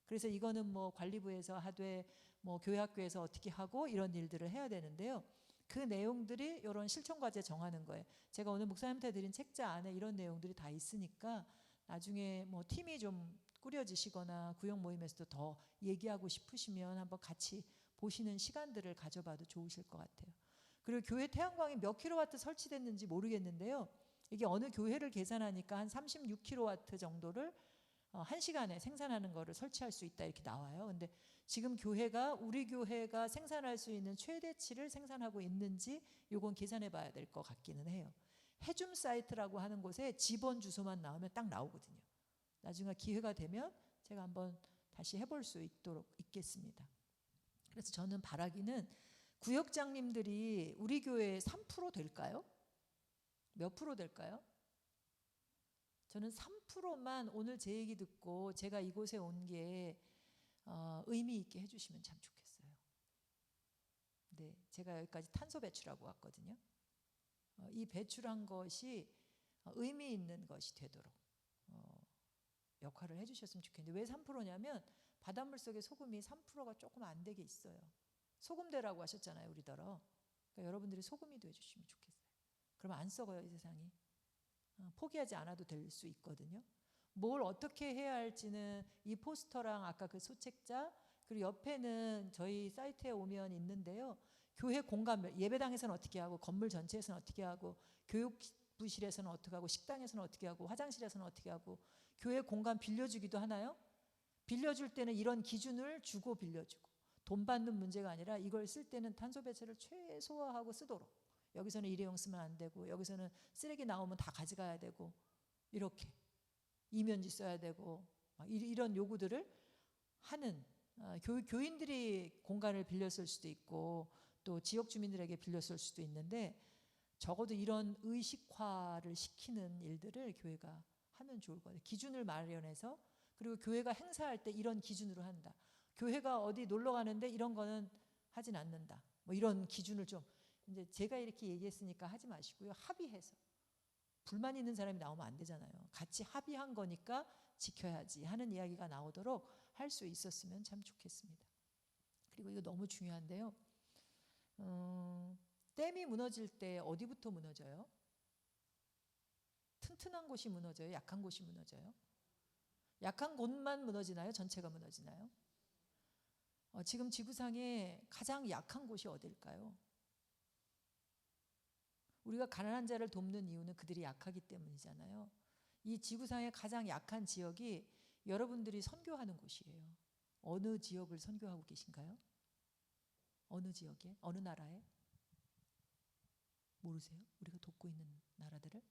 그래서 이거는 뭐 관리부에서 하되 뭐 교회학교에서 어떻게 하고 이런 일들을 해야 되는데요. 그 내용들이 이런 실천과제 정하는 거예요. 제가 오늘 목사님한테 드린 책자 안에 이런 내용들이 다 있으니까 나중에 뭐 팀이 좀 꾸려지시거나 구역 모임에서도 더 얘기하고 싶으시면 한번 같이 보시는 시간들을 가져봐도 좋으실 것 같아요. 그리고 교회 태양광이 몇 킬로와트 설치됐는지 모르겠는데요. 이게 어느 교회를 계산하니까 한 36킬로와트 정도를 1시간에 생산하는 거를 설치할 수 있다 이렇게 나와요. 근데 지금 교회가 우리 교회가 생산할 수 있는 최대치를 생산하고 있는지 요건 계산해 봐야 될 것 같기는 해요. 해줌 사이트라고 하는 곳에 집원 주소만 나오면 딱 나오거든요. 나중에 기회가 되면 제가 한번 다시 해볼 수 있겠습니다. 그래서 저는 바라기는 구역장님들이 우리 교회의 3% 될까요? 몇 프로 될까요? 저는 3%만 오늘 제 얘기 듣고 제가 이곳에 온 게 의미 있게 해주시면 참 좋겠어요. 네, 제가 여기까지 탄소 배출하고 왔거든요. 이 배출한 것이 의미 있는 것이 되도록 역할을 해주셨으면 좋겠는데 왜 3%냐면 바닷물 속에 소금이 3%가 조금 안 되게 있어요. 소금대라고 하셨잖아요, 우리더러. 그러니까 여러분들이 소금이 돼주시면 좋겠어요. 그러면 안 썩어요, 이 세상이. 포기하지 않아도 될 수 있거든요. 뭘 어떻게 해야 할지는 이 포스터랑 아까 그 소책자 그리고 옆에는 저희 사이트에 오면 있는데요. 교회 공간 예배당에서는 어떻게 하고 건물 전체에서는 어떻게 하고 교육부실에서는 어떻게 하고 식당에서는 어떻게 하고 화장실에서는 어떻게 하고 교회 공간 빌려주기도 하나요? 빌려줄 때는 이런 기준을 주고 빌려주고 돈 받는 문제가 아니라 이걸 쓸 때는 탄소 배출을 최소화하고 쓰도록 여기서는 일회용 쓰면 안 되고 여기서는 쓰레기 나오면 다 가져가야 되고 이렇게 이면지 써야 되고 이런 요구들을 하는 교인들이 공간을 빌렸을 수도 있고 또 지역 주민들에게 빌렸을 수도 있는데 적어도 이런 의식화를 시키는 일들을 교회가 하면 좋을 것 같아요. 기준을 마련해서 그리고 교회가 행사할 때 이런 기준으로 한다. 교회가 어디 놀러 가는데 이런 거는 하진 않는다. 뭐 이런 기준을 좀 이제 제가 이렇게 얘기했으니까 하지 마시고요. 합의해서 불만 있는 사람이 나오면 안 되잖아요. 같이 합의한 거니까 지켜야지 하는 이야기가 나오도록 할 수 있었으면 참 좋겠습니다. 그리고 이거 너무 중요한데요. 댐이 무너질 때 어디부터 무너져요? 튼튼한 곳이 무너져요? 약한 곳이 무너져요? 약한 곳만 무너지나요? 전체가 무너지나요? 지금 지구상에 가장 약한 곳이 어딜까요? 우리가 가난한 자를 돕는 이유는 그들이 약하기 때문이잖아요. 이 지구상의 가장 약한 지역이 여러분들이 선교하는 곳이에요. 어느 지역을 선교하고 계신가요? 어느 지역에? 어느 나라에? 모르세요? 우리가 돕고 있는 나라들을?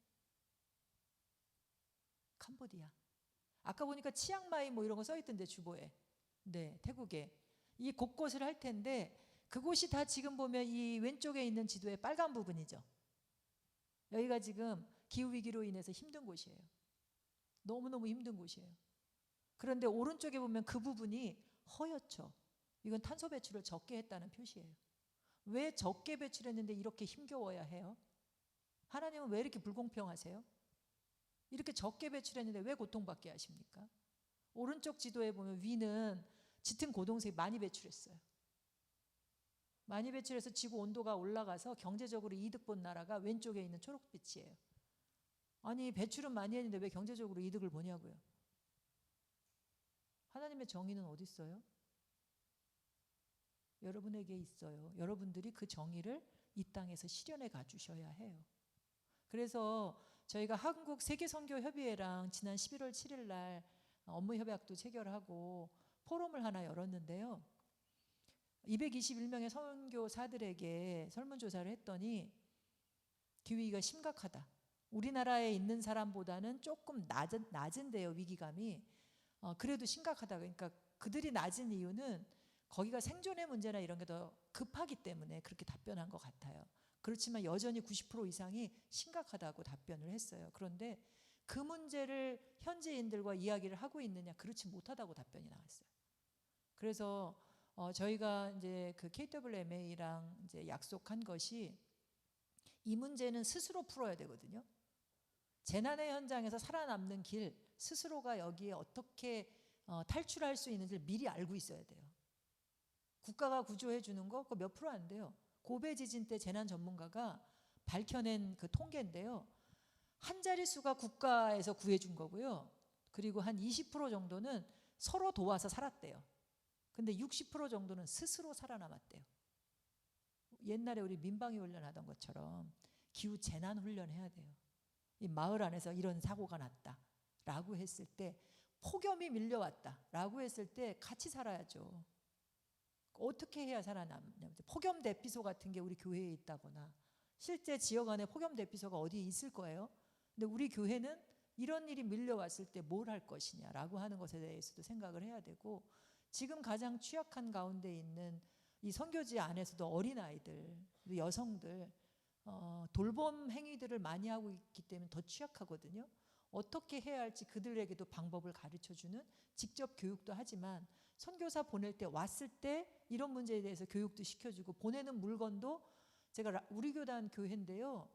캄보디아. 아까 보니까 치앙마이 뭐 이런 거 써있던데 주보에. 네, 태국에. 이 곳곳을 할 텐데 그곳이 다 지금 보면 이 왼쪽에 있는 지도의 빨간 부분이죠. 여기가 지금 기후위기로 인해서 힘든 곳이에요. 너무너무 힘든 곳이에요. 그런데 오른쪽에 보면 그 부분이 허옇죠. 이건 탄소 배출을 적게 했다는 표시예요. 왜 적게 배출했는데 이렇게 힘겨워야 해요? 하나님은 왜 이렇게 불공평하세요? 이렇게 적게 배출했는데 왜 고통받게 하십니까? 오른쪽 지도에 보면 위는 짙은 고동색이 많이 배출했어요. 많이 배출해서 지구 온도가 올라가서 경제적으로 이득 본 나라가 왼쪽에 있는 초록빛이에요. 아니 배출은 많이 했는데 왜 경제적으로 이득을 보냐고요. 하나님의 정의는 어디 있어요? 여러분에게 있어요. 여러분들이 그 정의를 이 땅에서 실현해 가주셔야 해요. 그래서 저희가 한국 세계선교협의회랑 지난 11월 7일 날 업무 협약도 체결하고 포럼을 하나 열었는데요. 221명의 선교사들에게 설문조사를 했더니 기후위기가 심각하다. 우리나라에 있는 사람보다는 조금 낮은데요, 위기감이. 그래도 심각하다. 그러니까 그들이 낮은 이유는 거기가 생존의 문제나 이런 게 더 급하기 때문에 그렇게 답변한 것 같아요. 그렇지만 여전히 90% 이상이 심각하다고 답변을 했어요. 그런데 그 문제를 현지인들과 이야기를 하고 있느냐? 그렇지 못하다고 답변이 나왔어요. 그래서 저희가 이제 그 KWMA랑 이제 약속한 것이 이 문제는 스스로 풀어야 되거든요. 재난의 현장에서 살아남는 길, 스스로가 여기에 어떻게 탈출할 수 있는지를 미리 알고 있어야 돼요. 국가가 구조해 주는 거 그거 몇 프로 안 돼요. 고베 지진 때 재난 전문가가 밝혀낸 그 통계인데요. 한 자릿수가 국가에서 구해준 거고요. 그리고 한 20% 정도는 서로 도와서 살았대요. 근데 60% 정도는 스스로 살아남았대요. 옛날에 우리 민방위 훈련하던 것처럼 기후 재난 훈련해야 돼요. 이 마을 안에서 이런 사고가 났다라고 했을 때, 폭염이 밀려왔다라고 했을 때 같이 살아야죠. 어떻게 해야 살아남냐. 폭염 대피소 같은 게 우리 교회에 있다거나, 실제 지역 안에 폭염 대피소가 어디에 있을 거예요. 근데 우리 교회는 이런 일이 밀려왔을 때 뭘 할 것이냐라고 하는 것에 대해서도 생각을 해야 되고, 지금 가장 취약한 가운데 있는 이 선교지 안에서도 어린아이들, 여성들 돌봄 행위들을 많이 하고 있기 때문에 더 취약하거든요. 어떻게 해야 할지 그들에게도 방법을 가르쳐주는 직접 교육도 하지만, 선교사 보낼 때 왔을 때 이런 문제에 대해서 교육도 시켜주고, 보내는 물건도, 제가 우리 교단 교회인데요,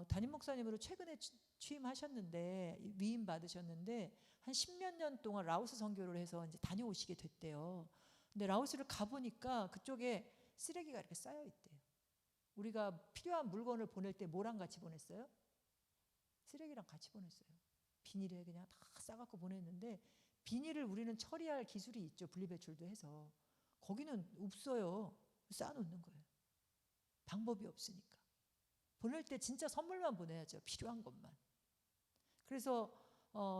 담임 목사님으로 최근에 취임하셨는데, 위임 받으셨는데 한 10몇 년 동안 라오스 선교를 해서 이제 다녀오시게 됐대요. 근데 라오스를 가보니까 그쪽에 쓰레기가 이렇게 쌓여 있대요. 우리가 필요한 물건을 보낼 때 뭐랑 같이 보냈어요? 쓰레기랑 같이 보냈어요. 비닐에 그냥 다 싸갖고 보냈는데, 비닐을 우리는 처리할 기술이 있죠. 분리배출도 해서. 거기는 없어요. 쌓아놓는 거예요. 방법이 없으니까. 보낼 때 진짜 선물만 보내야죠. 필요한 것만. 그래서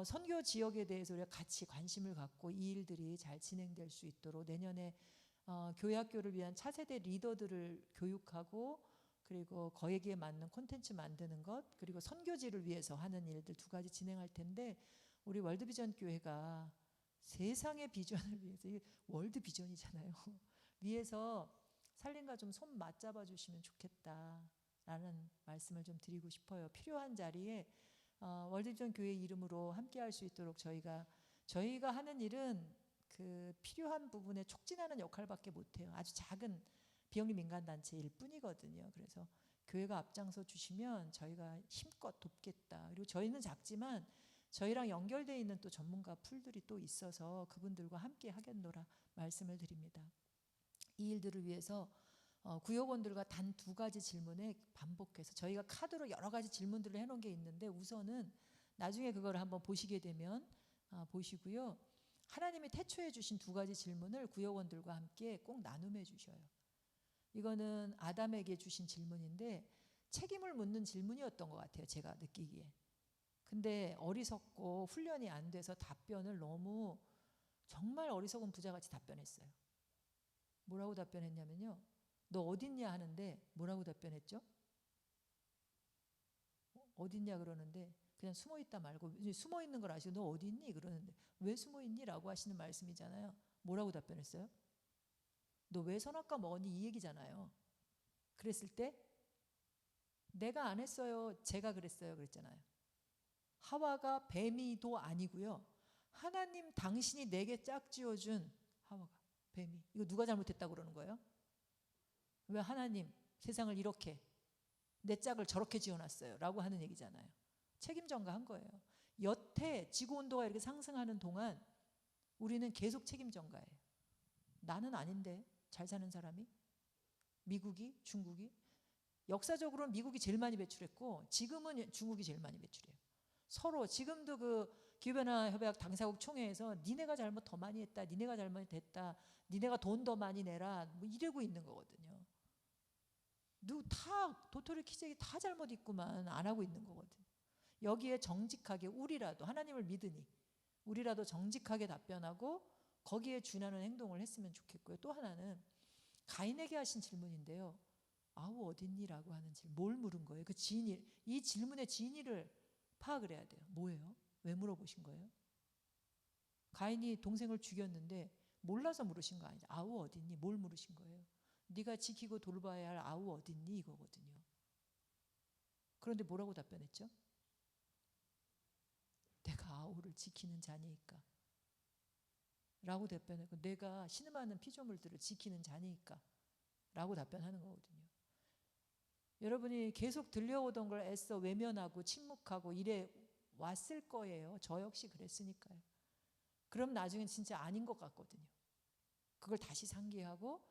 선교 지역에 대해서 우리가 같이 관심을 갖고 이 일들이 잘 진행될 수 있도록 내년에 교회 학교를 위한 차세대 리더들을 교육하고, 그리고 거기에 맞는 콘텐츠 만드는 것, 그리고 선교지를 위해서 하는 일들 두 가지 진행할 텐데, 우리 월드비전 교회가 세상의 비전을 위해서, 이게 월드비전이잖아요. 위해서 살림과 좀 손 맞잡아 주시면 좋겠다라는 말씀을 좀 드리고 싶어요. 필요한 자리에 월드비전 교회 이름으로 함께할 수 있도록 저희가 하는 일은 그 필요한 부분에 촉진하는 역할밖에 못해요. 아주 작은 비영리 민간단체일 뿐이거든요. 그래서 교회가 앞장서 주시면 저희가 힘껏 돕겠다. 그리고 저희는 작지만 저희랑 연결되어 있는 또 전문가 풀들이 또 있어서 그분들과 함께 하겠노라 말씀을 드립니다. 이 일들을 위해서 구역원들과 단 2가지 질문에 반복해서, 저희가 카드로 여러 가지 질문들을 해놓은 게 있는데, 우선은 나중에 그걸 한번 보시게 되면 보시고요. 하나님이 태초해 주신 2가지 질문을 구역원들과 함께 꼭 나눔해 주셔요. 이거는 아담에게 주신 질문인데 책임을 묻는 질문이었던 것 같아요. 제가 느끼기에. 근데 어리석고 훈련이 안 돼서 답변을 너무 정말 어리석은 부자같이 답변했어요. 뭐라고 답변했냐면요. 너 어딨냐 하는데 뭐라고 답변했죠? 어딨냐 그러는데 그냥 숨어있다 말고, 숨어 있는 걸 아시고 너 어디 있니? 그러는데 왜 숨어 있니? 라고 하시는 말씀이잖아요. 뭐라고 답변했어요? 너 왜 선악과 먹었니? 이 얘기잖아요. 그랬을 때 내가 안 했어요. 제가 그랬어요. 그랬잖아요. 하와가 뱀이도 아니고요. 하나님 당신이 내게 짝지어준 하와가 뱀이. 이거 누가 잘못했다고 그러는 거예요? 왜 하나님 세상을 이렇게 내 짝을 저렇게 지어놨어요 라고 하는 얘기잖아요. 책임 전가한 거예요. 여태 지구온도가 이렇게 상승하는 동안 우리는 계속 책임 전가해요. 나는 아닌데 잘 사는 사람이? 미국이? 중국이? 역사적으로는 미국이 제일 많이 배출했고 지금은 중국이 제일 많이 배출해요. 서로 지금도 그 기후변화협약 당사국 총회에서 니네가 잘못 더 많이 했다, 니네가 잘못했다, 니네가 돈 더 많이 내라, 뭐 이러고 있는 거거든요. 다 도토리 키재기 다 잘못 있구만 안 하고 있는 거거든요. 여기에 정직하게 우리라도 하나님을 믿으니 우리라도 정직하게 답변하고 거기에 준하는 행동을 했으면 좋겠고요. 또 하나는 가인에게 하신 질문인데요. 아우 어딨니라고 하는 질문. 뭘 물은 거예요? 그 진위, 이 질문의 진위를 파악을 해야 돼요. 뭐예요? 왜 물어보신 거예요? 가인이 동생을 죽였는데 몰라서 물으신 거 아니죠. 아우 어딨니? 뭘 물으신 거예요? 네가 지키고 돌봐야 할 아우 어딨니? 이거거든요. 그런데 뭐라고 답변했죠? 내가 아우를 지키는 자니까 라고 답변했고, 내가 신음하는 피조물들을 지키는 자니까 라고 답변하는 거거든요. 여러분이 계속 들려오던 걸 애써 외면하고 침묵하고 이래 왔을 거예요. 저 역시 그랬으니까요. 그럼 나중엔 진짜 아닌 것 같거든요. 그걸 다시 상기하고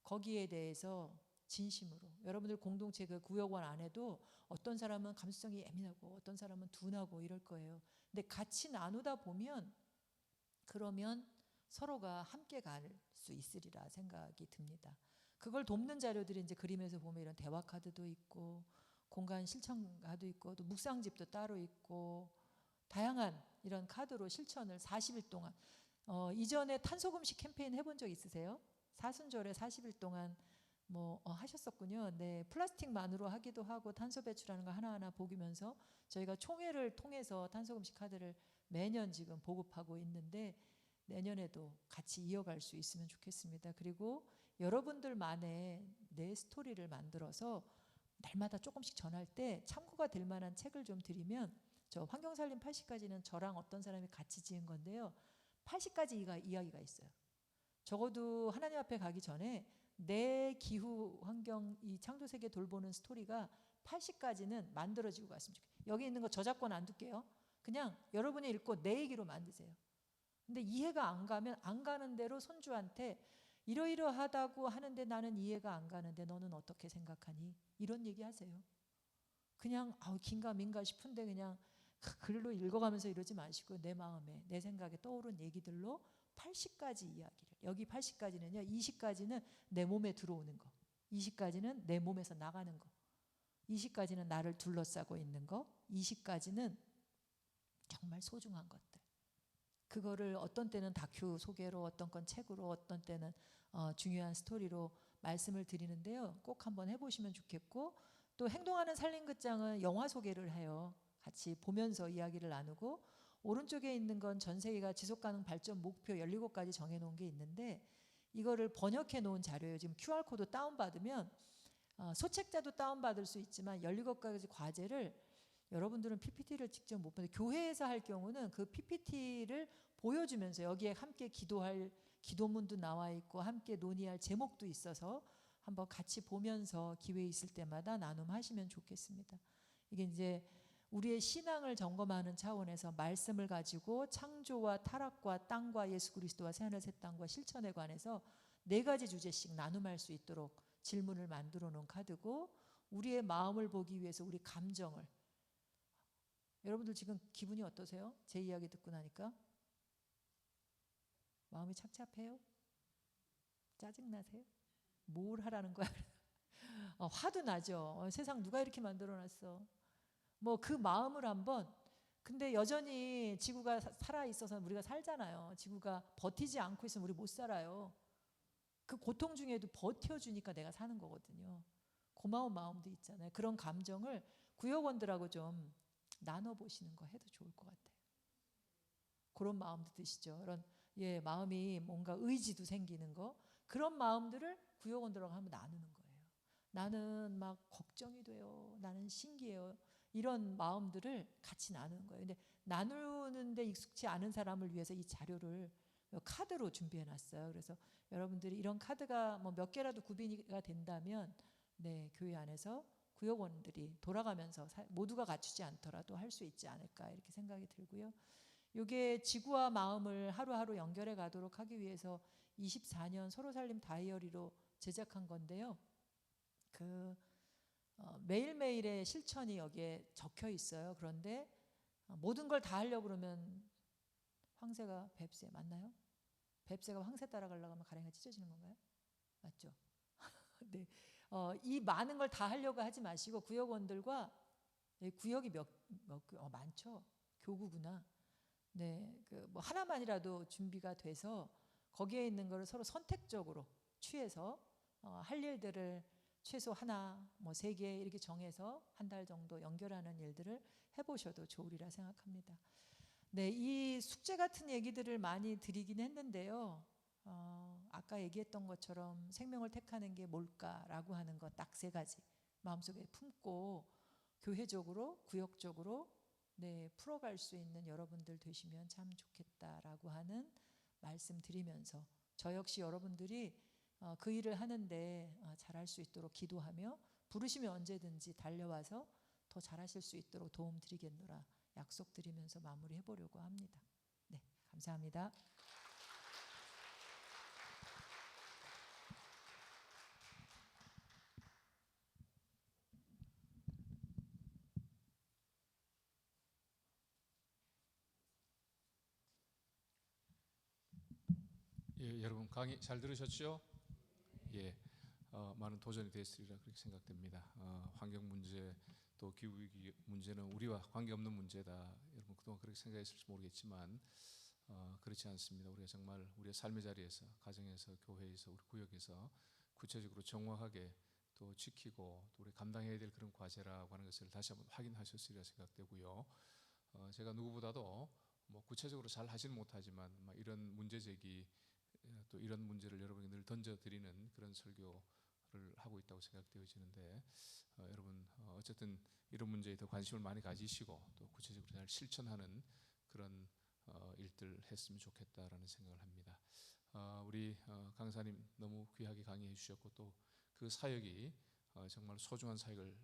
거기에 대해서 진심으로, 여러분들 공동체 그 구역원 안에도 어떤 사람은 감수성이 예민하고 어떤 사람은 둔하고 이럴 거예요. 근데 같이 나누다 보면 그러면 서로가 함께 갈 수 있으리라 생각이 듭니다. 그걸 돕는 자료들이 이제 그림에서 보면 이런 대화 카드도 있고 공간 실천 카드 있고 또 묵상집도 따로 있고 다양한 이런 카드로 실천을 40일 동안 이전에 탄소금식 캠페인 해본 적 있으세요? 사순절에 40일 동안 하셨었군요. 네, 플라스틱만으로 하기도 하고 탄소 배출하는 거 하나하나 보면서 저희가 총회를 통해서 탄소금식 카드를 매년 지금 보급하고 있는데 내년에도 같이 이어갈 수 있으면 좋겠습니다. 그리고 여러분들만의 내 스토리를 만들어서 날마다 조금씩 전할 때 참고가 될 만한 책을 좀 드리면, 저 환경살림 80가지는 저랑 어떤 사람이 같이 지은 건데요. 80가지 이야기가 있어요. 적어도 하나님 앞에 가기 전에 내 기후 환경 이 창조세계 돌보는 스토리가 80가지는 만들어지고 갔으면 좋겠어요. 여기 있는 거 저작권 안 둘게요. 그냥 여러분이 읽고 내 얘기로 만드세요. 근데 이해가 안 가면 안 가는 대로 손주한테 이러이러하다고 하는데 나는 이해가 안 가는데 너는 어떻게 생각하니? 이런 얘기 하세요. 그냥 긴가 민가 싶은데 그냥 글로 읽어가면서 이러지 마시고 내 마음에 내 생각에 떠오른 얘기들로 80가지 이야기를, 여기 80가지는요 20가지는 내 몸에 들어오는 거, 20가지는 내 몸에서 나가는 거, 20가지는 나를 둘러싸고 있는 거, 20가지는 정말 소중한 것들. 그거를 어떤 때는 다큐 소개로, 어떤 건 책으로, 어떤 때는 중요한 스토리로 말씀을 드리는데요. 꼭 한번 해보시면 좋겠고, 또 행동하는 살림극장은 영화 소개를 해요. 같이 보면서 이야기를 나누고, 오른쪽에 있는 건 전 세계가 지속가능 발전 목표 17가지 정해놓은 게 있는데 이거를 번역해 놓은 자료예요. 지금 QR코드 다운받으면 소책자도 다운받을 수 있지만 17가지 과제를 여러분들은 PPT를 직접 못 보는데 교회에서 할 경우는 그 PPT를 보여주면서 여기에 함께 기도할 기도문도 나와 있고 함께 논의할 제목도 있어서 한번 같이 보면서 기회 있을 때마다 나눔하시면 좋겠습니다. 이게 이제 우리의 신앙을 점검하는 차원에서 말씀을 가지고 창조와 타락과 땅과 예수 그리스도와 새하늘 새 땅과 실천에 관해서 4가지 주제씩 나눔할 수 있도록 질문을 만들어 놓은 카드고, 우리의 마음을 보기 위해서 우리 감정을, 여러분들 지금 기분이 어떠세요? 제 이야기 듣고 나니까 마음이 착잡해요? 짜증나세요? 뭘 하라는 거야? 화도 나죠. 세상 누가 이렇게 만들어놨어? 그 마음을 한번, 근데 여전히 지구가 살아있어서 우리가 살잖아요. 지구가 버티지 않고 있으면 우리 못 살아요. 그 고통 중에도 버텨주니까 내가 사는 거거든요. 고마운 마음도 있잖아요. 그런 감정을 구역원들하고 좀 나눠보시는 거 해도 좋을 것 같아요. 그런 마음도 드시죠. 그런 마음이 뭔가 의지도 생기는 거, 그런 마음들을 구역원들하고 한번 나누는 거예요. 나는 막 걱정이 돼요. 나는 신기해요. 이런 마음들을 같이 나누는 거예요. 근데 나누는데 익숙치 않은 사람을 위해서 이 자료를 카드로 준비해 놨어요. 그래서 여러분들이 이런 카드가 몇 개라도 구비가 된다면 교회 안에서 구역원들이 돌아가면서 모두가 갖추지 않더라도 할 수 있지 않을까 이렇게 생각이 들고요. 이게 지구와 마음을 하루하루 연결해 가도록 하기 위해서 24년 서로살림 다이어리로 제작한 건데요. 매일매일의 실천이 여기에 적혀 있어요. 그런데 모든 걸 다 하려고 그러면 황새가 뱁새 맞나요? 뱁새가 황새 따라가려고 하면 가랭이가 찢어지는 건가요? 맞죠? 네. 이 많은 걸 다 하려고 하지 마시고 구역원들과 구역이 많죠. 교구구나. 네, 그 뭐 하나만이라도 준비가 돼서 거기에 있는 거를 서로 선택적으로 취해서 할 일들을 최소 하나, 뭐 3개 이렇게 정해서 한 달 정도 연결하는 일들을 해보셔도 좋으리라 생각합니다. 네, 이 숙제 같은 얘기들을 많이 드리긴 했는데요. 아까 얘기했던 것처럼 생명을 택하는 게 뭘까라고 하는 것 딱 3가지 마음속에 품고 교회적으로, 구역적으로 풀어갈 수 있는 여러분들 되시면 참 좋겠다라고 하는 말씀 드리면서 저 역시 여러분들이 그 일을 하는데 잘할 수 있도록 기도하며 부르시면 언제든지 달려와서 더 잘하실 수 있도록 도움 드리겠노라 약속드리면서 마무리해 보려고 합니다. 네, 감사합니다. 예, 여러분 강의 잘 들으셨죠? 예, 많은 도전이 됐으리라 그렇게 생각됩니다. 환경 문제 또 기후 위기 문제는 우리와 관계없는 문제다. 여러분 그동안 그렇게 생각했을지 모르겠지만 그렇지 않습니다. 우리가 정말 우리의 삶의 자리에서, 가정에서, 교회에서, 우리 구역에서 구체적으로 정확하게 또 지키고 또 우리 감당해야 될 그런 과제라고 하는 것을 다시 한번 확인하셨으리라 생각되고요. 제가 누구보다도 뭐 구체적으로 잘 하지는 못하지만 이런 문제 제기 또 이런 문제를 여러분에게 늘 던져드리는 그런 설교를 하고 있다고 생각되어지는데 여러분 어쨌든 이런 문제에 더 관심을 많이 가지시고 또 구체적으로 잘 실천하는 그런 일들 했으면 좋겠다라는 생각을 합니다. 우리 강사님 너무 귀하게 강의해 주셨고 또 그 사역이 정말 소중한 사역을